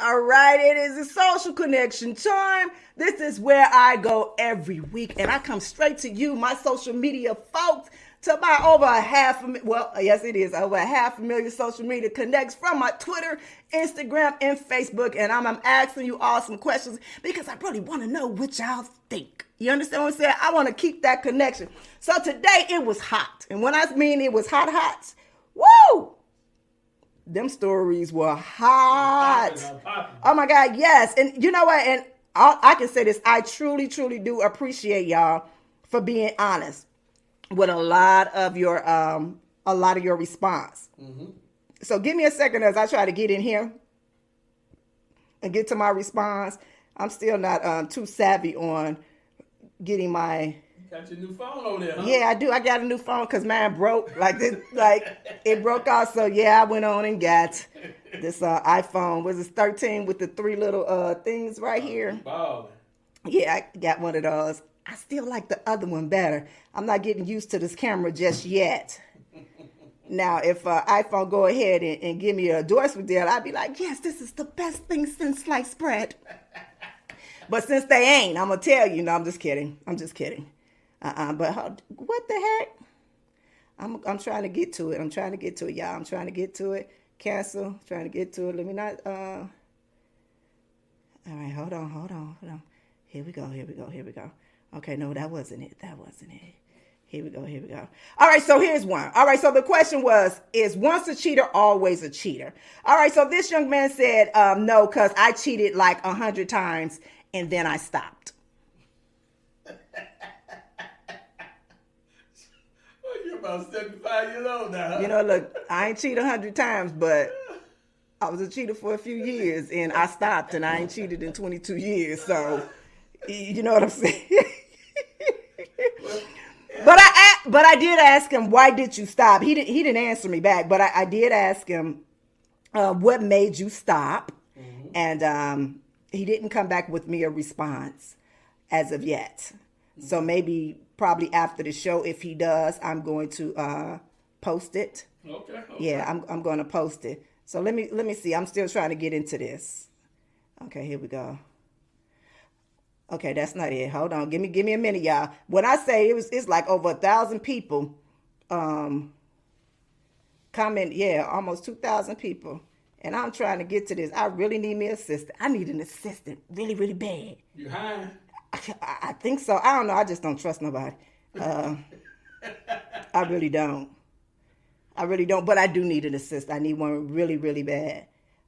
[SPEAKER 2] All right, it is a social connection time. This is where I go every week, and I come straight to you, my social media folks, to my over a half, well, yes, it is over a 500,000 social media connects from my Twitter, Instagram, and Facebook. And I'm asking you all some questions because I really want to know what y'all think. You understand what I'm saying? I want to keep that connection. So today it was hot. And when I mean it was hot, woo! Them stories were hot. Oh my God, yes. And you know what? And I can say this. I truly, truly do appreciate y'all for being honest with a lot of your response. Mm-hmm. So give me a second as I try to get in here and get to my response. I'm still not too savvy on getting my.
[SPEAKER 3] Got your new phone over there, huh?
[SPEAKER 2] Yeah, I do. I got a new phone because mine broke. Like this, like it broke off. So yeah, I went on and got this iPhone. Was it 13 with the 3 little things right here?
[SPEAKER 3] Wow.
[SPEAKER 2] Yeah, I got one of those. I still like the other one better. I'm not getting used to this camera just yet. Now, if iPhone go ahead and give me a endorsement deal, I'd be like, yes, this is the best thing since sliced bread. But since they ain't, I'm going to tell you. No, I'm just kidding. But what the heck? I'm trying to get to it. Y'all. I'm trying to get to it. Cancel. Trying to get to it. Let me not. All right, hold on. Here we go. Okay, no, that wasn't it. Here we go. All right, so here's one. All right, so the question was, is once a cheater, always a cheater? All right, so this young man said, no, because I cheated like 100 times and then I stopped.
[SPEAKER 3] You're about 75 years old now, huh?
[SPEAKER 2] You know, look, I ain't cheated 100 times, but I was a cheater for a few years and I stopped, and I ain't cheated in 22 years. So, you know what I'm saying? But I did ask him, why did you stop? He didn't answer me back, but I did ask him, what made you stop? Mm-hmm. And he didn't come back with me a response as of yet. Mm-hmm. So probably after the show, if he does, I'm going to post it.
[SPEAKER 3] Okay.
[SPEAKER 2] Yeah, I'm going to post it. So let me see. I'm still trying to get into this. Okay, here we go. Okay, that's not it. Hold on. Give me a minute, y'all. When I say it's like over 1,000 people comment. Yeah, almost 2,000 people. And I'm trying to get to this. I really need me an assistant. I need an assistant really, really bad.
[SPEAKER 3] You high?
[SPEAKER 2] I think so. I don't know. I just don't trust nobody. I really don't. But I do need an assistant. I need one really, really bad.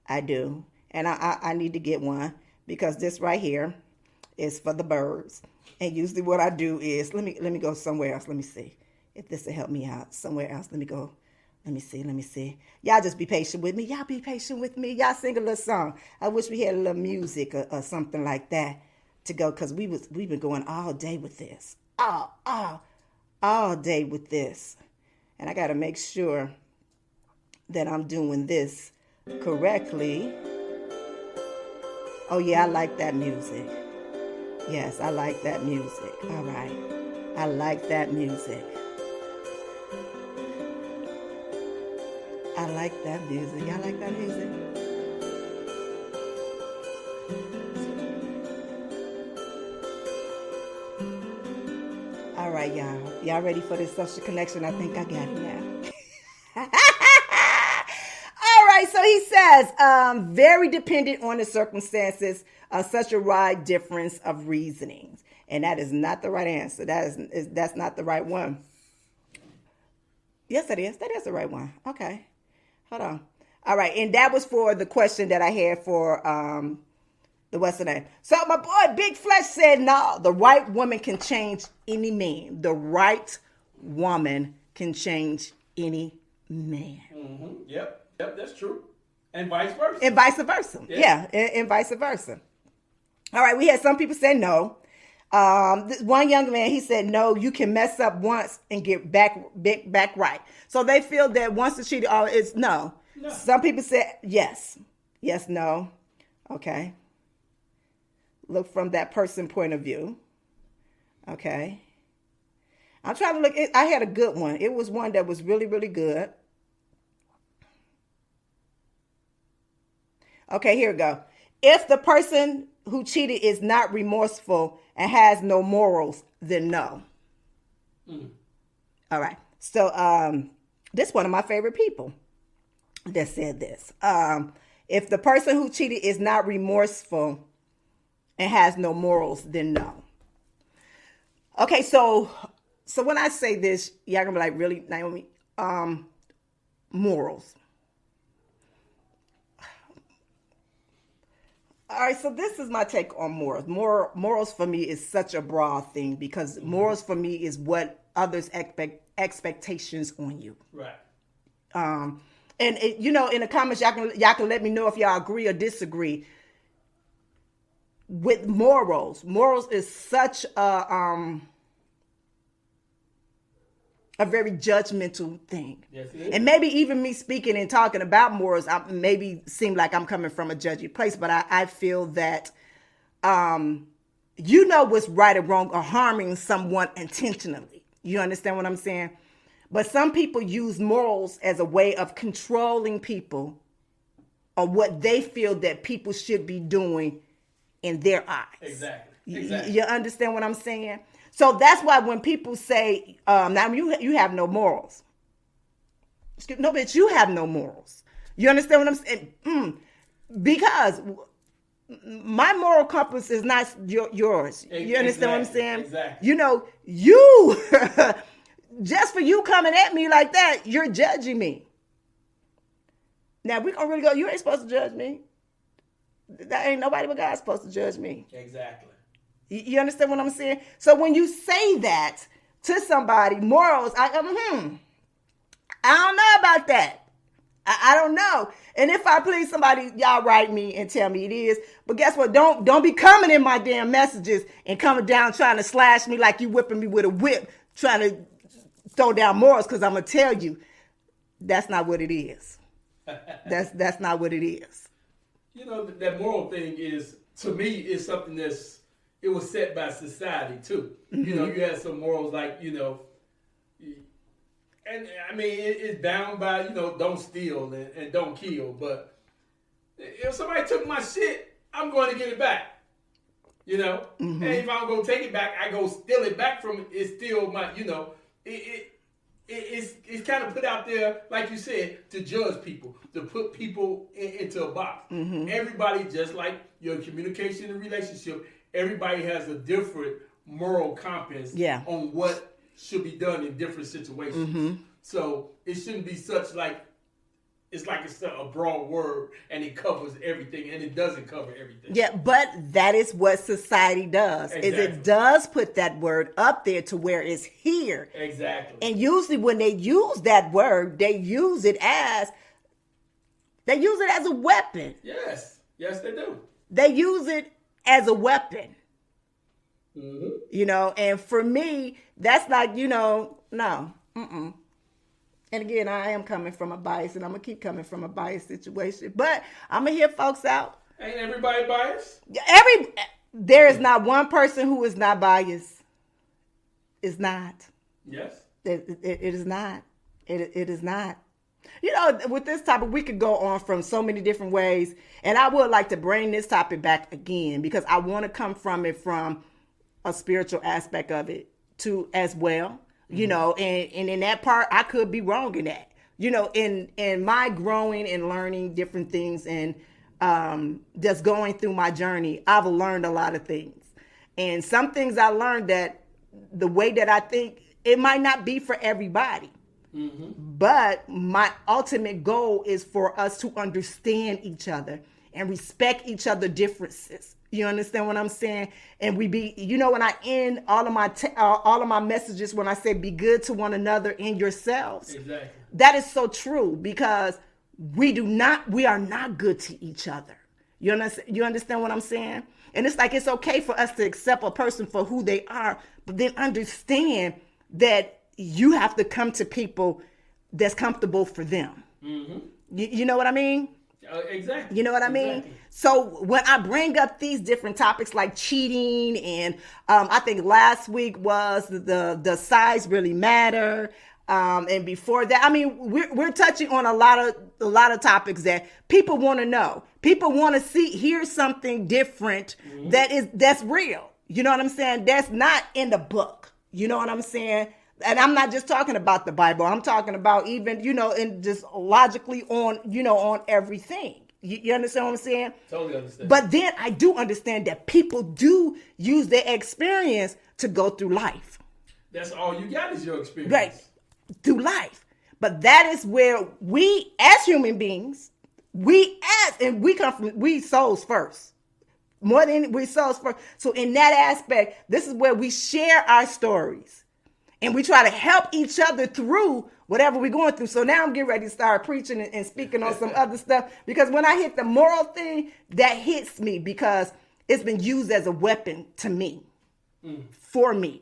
[SPEAKER 2] I do. And I need to get one because this right here is for the birds. And usually what I do is, let me go somewhere else. Let me see if this will help me out. Somewhere else. Let me go. Let me see. Y'all just be patient with me. Y'all sing a little song. I wish we had a little music or something like that to go, because we've been going all day with this. All day with this. And I got to make sure that I'm doing this correctly. Oh, yeah, I like that music. Yes, I like that music. All right. I like that music. Y'all like that music? All right, y'all. Y'all ready for this social connection? I think I got it now. All right, so he says, very dependent on the circumstances, such a wide difference of reasonings. And that is not the right answer. That's not the right one. Yes, it is. That is the right one. Okay. Hold on. All right. And that was for the question that I had for the what's the name? So my boy Big Flesh said, no, the right woman can change any man. The right woman can change any man.
[SPEAKER 3] Mm-hmm. Yep, that's true. And vice versa.
[SPEAKER 2] And vice versa. Yeah, and vice versa. All right, we had some people say no. This one young man, he said, no, you can mess up once and get back right. So they feel that once the cheating, it's no. Some people said yes. Yes, no. Okay. Look from that person point of view. Okay. I'm trying to look. I had a good one. It was one that was really, really good. Okay, here we go. If the person who cheated is not remorseful and has no morals, then no. All right. So this is one of my favorite people that said this. If the person who cheated is not remorseful and has no morals, then no. Okay, so when I say this, y'all gonna be like, really, Naomi? Morals. All right, so this is my take on morals. Morals for me is such a broad thing because morals for me is what others expectations on you.
[SPEAKER 3] Right.
[SPEAKER 2] And it, you know, in the comments, y'all can let me know if y'all agree or disagree with morals. Morals is such a very judgmental thing.
[SPEAKER 3] Yes, it is.
[SPEAKER 2] And maybe even me speaking and talking about morals, I maybe seem like I'm coming from a judgy place, but I feel that, you know what's right or wrong or harming someone intentionally. You understand what I'm saying? But some people use morals as a way of controlling people or what they feel that people should be doing in their eyes.
[SPEAKER 3] Exactly.
[SPEAKER 2] You understand what I'm saying? So that's why when people say, now you have no morals. No, bitch, you have no morals. You understand what I'm saying? Because my moral compass is not yours. You understand what I'm saying?
[SPEAKER 3] Exactly.
[SPEAKER 2] You know, you, just for you coming at me like that, you're judging me. Now, we're going to really go, you ain't supposed to judge me. That ain't nobody but God supposed to judge me.
[SPEAKER 3] Exactly.
[SPEAKER 2] You understand what I'm saying? So when you say that to somebody, morals, I don't know about that. I don't know. And if I please somebody, y'all write me and tell me it is. But guess what? Don't be coming in my damn messages and coming down trying to slash me like you whipping me with a whip, trying to throw down morals, because I'm going to tell you, that's not what it is. That's not what it is.
[SPEAKER 3] You know, that moral thing is, to me, is something it was set by society too. You know, you had some morals like, you know, and I mean, it's bound by, you know, don't steal and don't kill. But if somebody took my shit, I'm going to get it back. You know, and if I'm going to take it back, I go steal it back from it. It's still my, you know, it's kind of put out there, like you said, to judge people, to put people into a box. Everybody, just like your communication and relationship, everybody has a different moral compass on what should be done in different situations. So it shouldn't be such like, it's like it's a broad word and it covers everything, and it doesn't cover everything.
[SPEAKER 2] Yeah, but that is what society does.
[SPEAKER 3] Exactly.
[SPEAKER 2] Is it does put that word up there to where it's here.
[SPEAKER 3] Exactly.
[SPEAKER 2] And usually when they use that word, they use it as a weapon.
[SPEAKER 3] Yes, they do.
[SPEAKER 2] They use it as a weapon. You know, and for me, that's like, you know, no. And again, I am coming from a bias, and I'm going to keep coming from a biased situation. But I'm going to hear folks out.
[SPEAKER 3] Ain't everybody biased?
[SPEAKER 2] There is not one person who is not biased. It's not.
[SPEAKER 3] Yes.
[SPEAKER 2] It is not. It is not. You know, with this topic, we could go on from so many different ways. And I would like to bring this topic back again, because I want to come from it from a spiritual aspect of it too as well. You know, and in that part, I could be wrong in that. You know, in my growing and learning different things and just going through my journey, I've learned a lot of things. And some things I learned that the way that I think, it might not be for everybody. But my ultimate goal is for us to understand each other and respect each other's differences. You understand what I'm saying? And we be, you know, when I end all of my messages, when I say be good to one another and yourselves,
[SPEAKER 3] Exactly.
[SPEAKER 2] That is so true, because we are not good to each other. You understand what I'm saying? And it's like, it's okay for us to accept a person for who they are, but then understand that you have to come to people that's comfortable for them. You know what I mean?
[SPEAKER 3] Exactly.
[SPEAKER 2] You know what I mean?
[SPEAKER 3] Exactly.
[SPEAKER 2] So when I bring up these different topics like cheating, and I think last week was the size really matter, and before that, I mean, we're touching on a lot of topics that people want to know. People want to hear something different that's real. You know what I'm saying? That's not in the book. You know what I'm saying? And I'm not just talking about the Bible. I'm talking about even, and just logically on everything. You understand what I'm saying?
[SPEAKER 3] Totally understand.
[SPEAKER 2] But then I do understand that people do use their experience to go through life.
[SPEAKER 3] That's all you got is your experience.
[SPEAKER 2] Right. Through life. But that is where we as human beings, we souls first. More than we souls first. So in that aspect, this is where we share our stories. And we try to help each other through whatever we're going through. So now I'm getting ready to start preaching and speaking on some other stuff. Because when I hit the moral thing, that hits me because it's been used as a weapon to me. For me.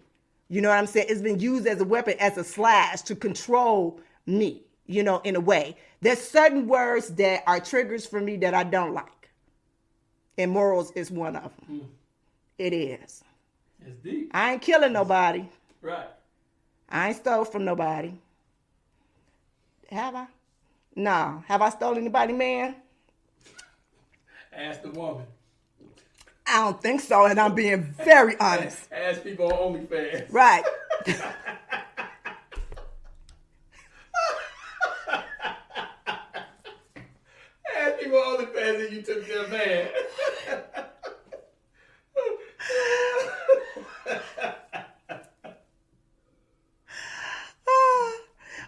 [SPEAKER 2] You know what I'm saying? It's been used as a weapon, as a slash to control me, in a way. There's certain words that are triggers for me that I don't like. And morals is one of them. It is.
[SPEAKER 3] It's deep.
[SPEAKER 2] I ain't killing nobody.
[SPEAKER 3] Right.
[SPEAKER 2] I ain't stole from nobody. Have I? No. Have I stolen anybody, man?
[SPEAKER 3] Ask the woman.
[SPEAKER 2] I don't think so, and I'm being very honest.
[SPEAKER 3] Ask people on OnlyFans.
[SPEAKER 2] Right.
[SPEAKER 3] Ask people on OnlyFans if you took their man.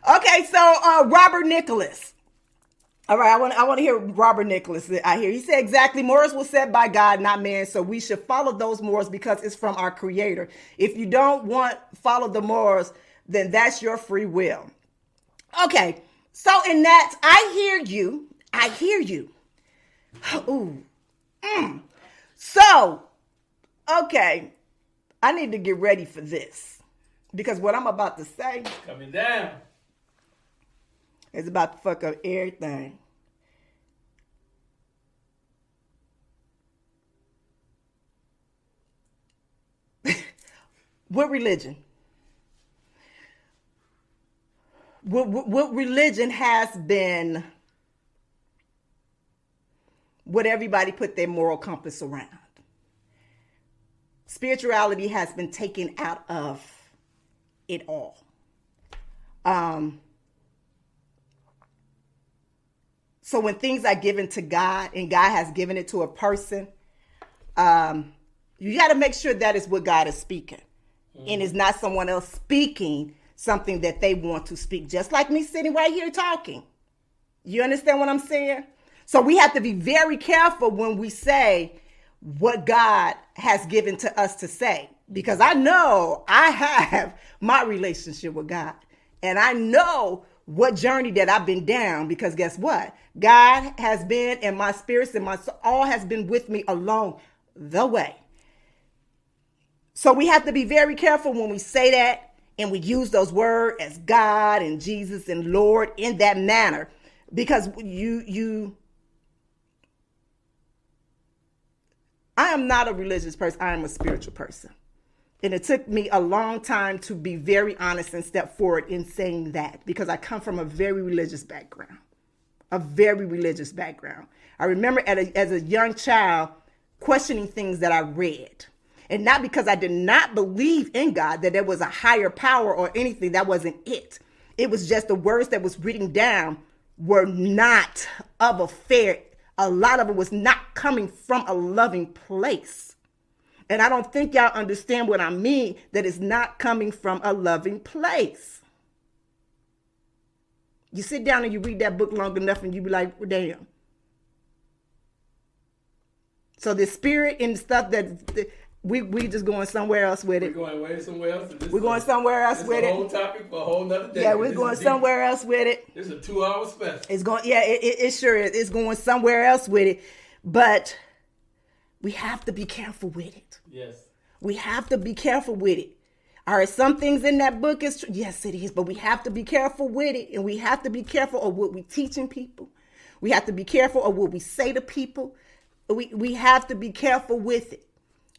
[SPEAKER 2] Okay, so Robert Nicholas. All right, I want to hear Robert Nicholas. I hear he said exactly. Morals were set by God, not man. So we should follow those morals because it's from our Creator. If you don't follow the morals, then that's your free will. Okay, so in that, I hear you. Ooh. So, okay, I need to get ready for this because what I'm about to say
[SPEAKER 3] coming down.
[SPEAKER 2] It's about to fuck up everything. What religion? What religion has been what everybody put their moral compass around? Spirituality has been taken out of it all. So when things are given to God and God has given it to a person, you got to make sure that is what God is speaking. And it's not someone else speaking something that they want to speak, just like me sitting right here talking. You understand what I'm saying? So we have to be very careful when we say what God has given to us to say, because I know I have my relationship with God and I know what journey that I've been down, because guess what? God has been, and my spirits and my soul all has been with me along the way. So we have to be very careful when we say that and we use those words as God and Jesus and Lord in that manner, because I am not a religious person. I am a spiritual person. And it took me a long time to be very honest and step forward in saying that, because I come from a very religious background. A very religious background. I remember as a young child questioning things that I read. And not because I did not believe in God, that there was a higher power or anything. That wasn't it. It was just the words that was written down were not of a fair. A lot of it was not coming from a loving place. And I don't think y'all understand what I mean, that it's not coming from a loving place. You sit down and you read that book long enough and you be like, well, damn. So the spirit and stuff that we just going somewhere else with it.
[SPEAKER 3] We're going way somewhere else.
[SPEAKER 2] We're going somewhere else with it.
[SPEAKER 3] It's a whole topic for a whole nother day.
[SPEAKER 2] Yeah, we're going somewhere else with it.
[SPEAKER 3] It's a 2-hour special.
[SPEAKER 2] It's going, yeah, it sure is. It's going somewhere else with it. But we have to be careful with it.
[SPEAKER 3] Yes.
[SPEAKER 2] We have to be careful with it. All right, some things in that book is true. Yes, it is. But we have to be careful with it. And we have to be careful of what we teaching people. We have to be careful of what we say to people. We have to be careful with it.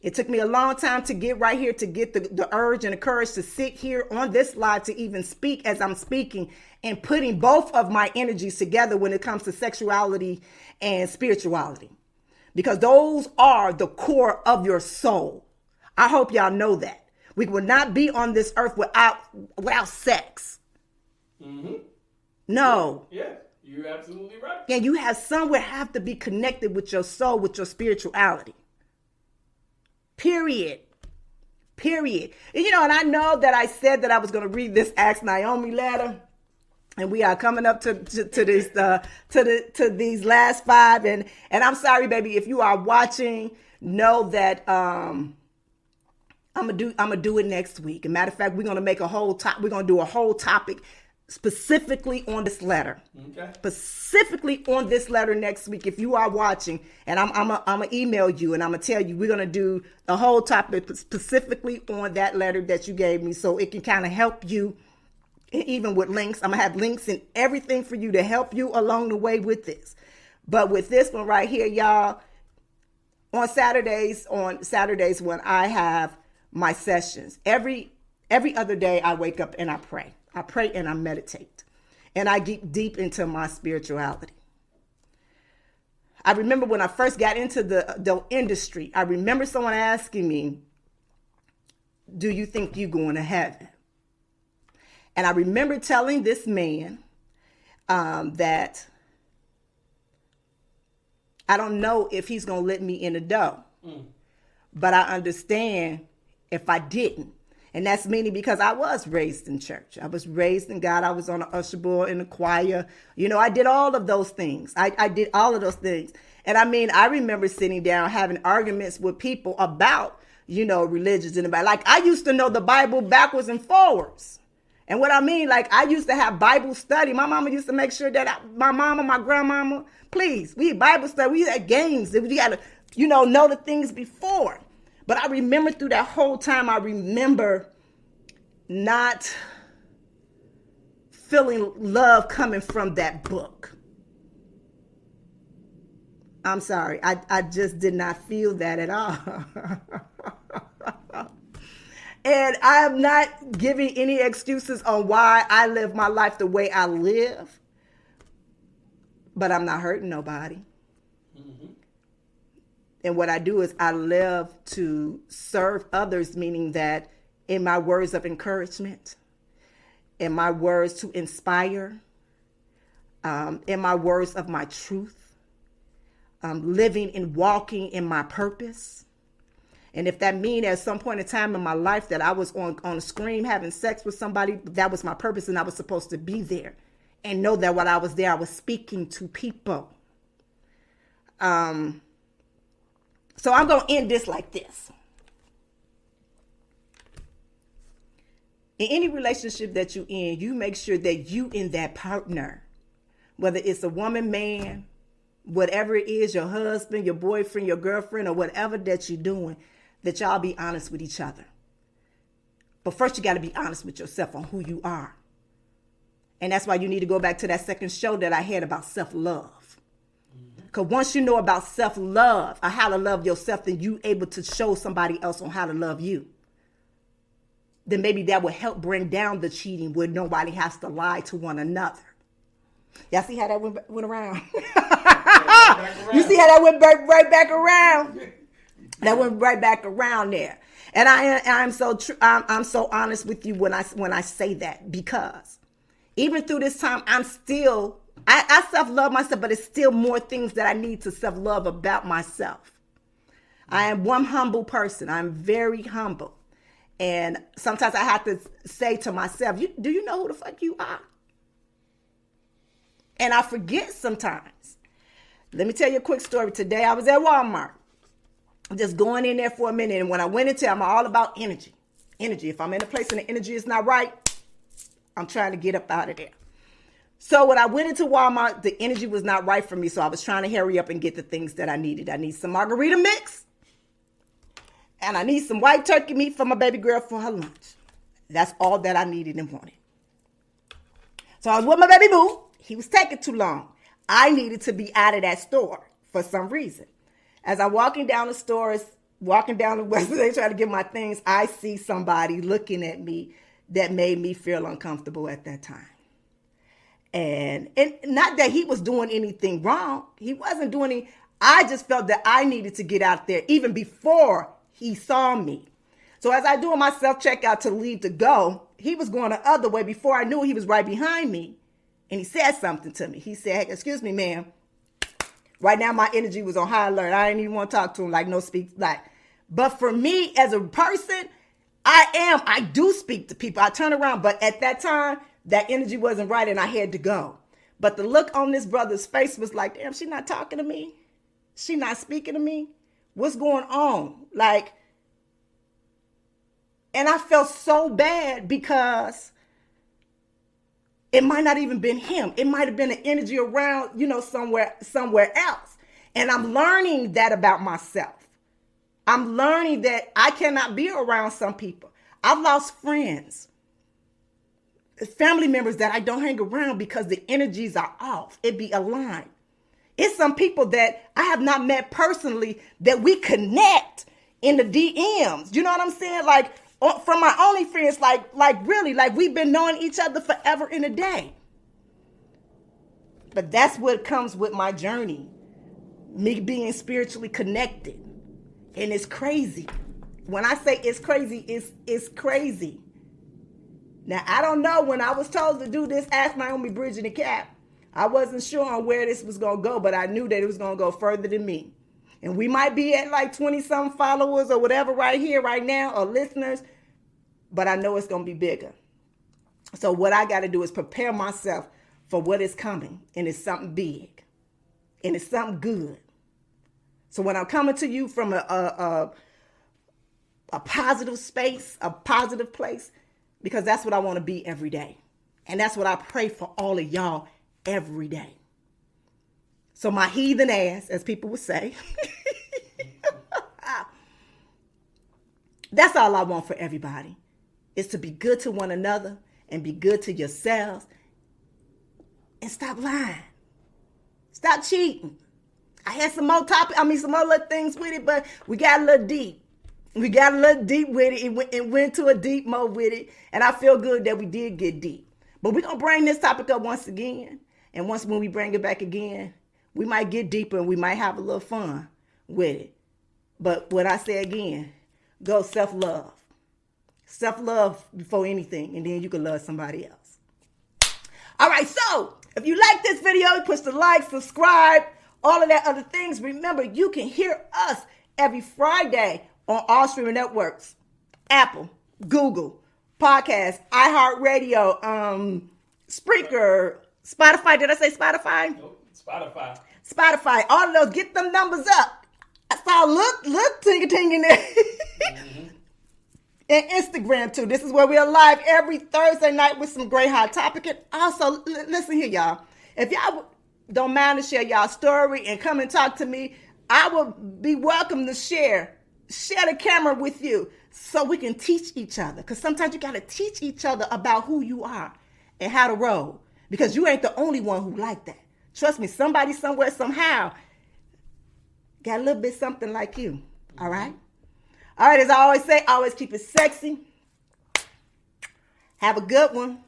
[SPEAKER 2] It took me a long time to get right here, to get the urge and the courage to sit here on this live, to even speak as I'm speaking, and putting both of my energies together when it comes to sexuality and spirituality, because those are the core of your soul. I hope y'all know that. We will not be on this earth without sex.
[SPEAKER 3] Mm-hmm.
[SPEAKER 2] No.
[SPEAKER 3] Yeah, you're absolutely right.
[SPEAKER 2] And you have somewhere have to be connected with your soul, with your spirituality. Period. And, and I know that I said that I was going to read this Ask Naomi letter, and we are coming up to these last 5. And I'm sorry, baby, if you are watching, know that I'm gonna do it next week. As a matter of fact, we're gonna make we're gonna do a whole topic specifically on this letter. Okay. Specifically on this letter next week. If you are watching, and I'm gonna email you and I'm gonna tell you, we're gonna do the whole topic specifically on that letter that you gave me, so it can kind of help you, even with links. I'm gonna have links and everything for you to help you along the way with this. But with this one right here, y'all, on Saturdays when I have my sessions, every other day I wake up and I pray. I pray and I meditate, and I get deep into my spirituality. I remember when I first got into the industry, I remember someone asking me, do you think you're going to heaven? And I remember telling this man that I don't know if he's going to let me in the door, but I understand if I didn't. And that's meaning because I was raised in church. I was raised in God. I was on the usher board, in the choir. I did all of those things. I did all of those things. And I remember sitting down having arguments with people about, religions and about, like, I used to know the Bible backwards and forwards. And what I mean, like, I used to have Bible study. My mama used to make sure that my mama, my grandmama, please, we had Bible study. We had games. We got to, know the things before. But I remember through that whole time, I remember not feeling love coming from that book. I'm sorry. I just did not feel that at all. And I am not giving any excuses on why I live my life the way I live. But I'm not hurting nobody. And what I do is I love to serve others, meaning that in my words of encouragement, in my words to inspire, in my words of my truth, living and walking in my purpose. And if that means at some point in time in my life that I was on a screen having sex with somebody, that was my purpose, and I was supposed to be there and know that while I was there, I was speaking to people. So I'm going to end this like this. In any relationship that you're in, you make sure that you and that partner, whether it's a woman, man, whatever it is, your husband, your boyfriend, your girlfriend, or whatever that you're doing, that y'all be honest with each other. But first you got to be honest with yourself on who you are. And that's why you need to go back to that second show that I had about self-love. Because once you know about self-love, or how to love yourself, then you able to show somebody else on how to love you. Then maybe that will help bring down the cheating where nobody has to lie to one another. Y'all see how that went around? You see how that went right back around? That went right back around there. And I'm so honest with you when I say that, because even through this time, I'm still, I self-love myself, but it's still more things that I need to self-love about myself. I am one humble person. I'm very humble. And sometimes I have to say to myself, do you know who the fuck you are? And I forget sometimes. Let me tell you a quick story. Today I was at Walmart. I'm just going in there for a minute. And when I went into it, I'm all about energy. Energy. If I'm in a place and the energy is not right, I'm trying to get up out of there. So when I went into Walmart, the energy was not right for me. So I was trying to hurry up and get the things that I needed. I need some margarita mix. And I need some white turkey meat for my baby girl for her lunch. That's all that I needed and wanted. So I was with my baby boo. He was taking too long. I needed to be out of that store for some reason. As I'm walking down the stores, walking down the West Day trying to get my things, I see somebody looking at me that made me feel uncomfortable at that time. And not that he was doing anything wrong. He wasn't doing anything. I just felt that I needed to get out there even before he saw me. So as I doing my self-checkout to leave to go, he was going the other way. Before I knew it, he was right behind me. And he said something to me. He said, "Excuse me, ma'am." Right now, my energy was on high alert. I didn't even want to talk to him, like no speak. But for me as a person, I do speak to people. I turn around. But at that time, that energy wasn't right and I had to go. But the look on this brother's face was like, damn, she's not talking to me. She not speaking to me. What's going on? Like, and I felt so bad because it might not even been him. It might have been an energy around, somewhere else. And I'm learning that about myself. I'm learning that I cannot be around some people. I've lost friends, family members that I don't hang around because the energies are off. It be aligned. It's some people that I have not met personally that we connect in the DMs. You know what I'm saying? Like from my OnlyFans, like we've been knowing each other forever and a day. But that's what comes with my journey, me being spiritually connected. And it's crazy. When I say it's crazy, it's crazy. Now, I don't know. When I was told to do this Ask Naomi Bridging the Gap, I wasn't sure on where this was going to go, but I knew that it was going to go further than me. And we might be at like 20-some followers or whatever right here, right now, or listeners, but I know it's going to be bigger. So what I got to do is prepare myself for what is coming, and it's something big, and it's something good. So when I'm coming to you from a positive space, a positive place, because that's what I want to be every day. And that's what I pray for all of y'all every day. So my heathen ass, as people would say, that's all I want for everybody, is to be good to one another and be good to yourselves and stop lying. Stop cheating. I had some more some more little things with it, but we got a little deep. We got a little deep with it. It went to a deep mode with it. And I feel good that we did get deep. But we're going to bring this topic up once again. And when we bring it back again, we might get deeper and we might have a little fun with it. But what I say again, go self-love. Self-love before anything. And then you can love somebody else. All right, so if you like this video, push the like, subscribe, all of that other things. Remember, you can hear us every Friday on all streaming networks: Apple, Google, Podcast, iHeartRadio, Spreaker, Spotify. Did I say Spotify?
[SPEAKER 3] Nope, Spotify.
[SPEAKER 2] Spotify. All of those. Get them numbers up. I saw look ting in there. Mm-hmm. And Instagram too. This is where we are live every Thursday night with some great hot topic. And also, listen here, y'all. If y'all don't mind to share y'all story and come and talk to me, I would be welcome to share the camera with you so we can teach each other. Because sometimes you got to teach each other about who you are and how to roll. Because you ain't the only one who like that. Trust me, somebody somewhere, somehow, got a little bit something like you. All right? All right, as I always say, always keep it sexy. Have a good one.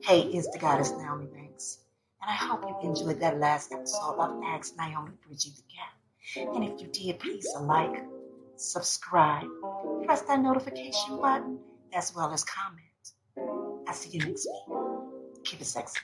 [SPEAKER 5] Hey, it's the goddess Naomi Banks, and I hope you enjoyed that last episode of Ask Naomi Bridging the Gap. And if you did, please like, subscribe, press that notification button, as well as comment. I'll see you next week. Keep it sexy.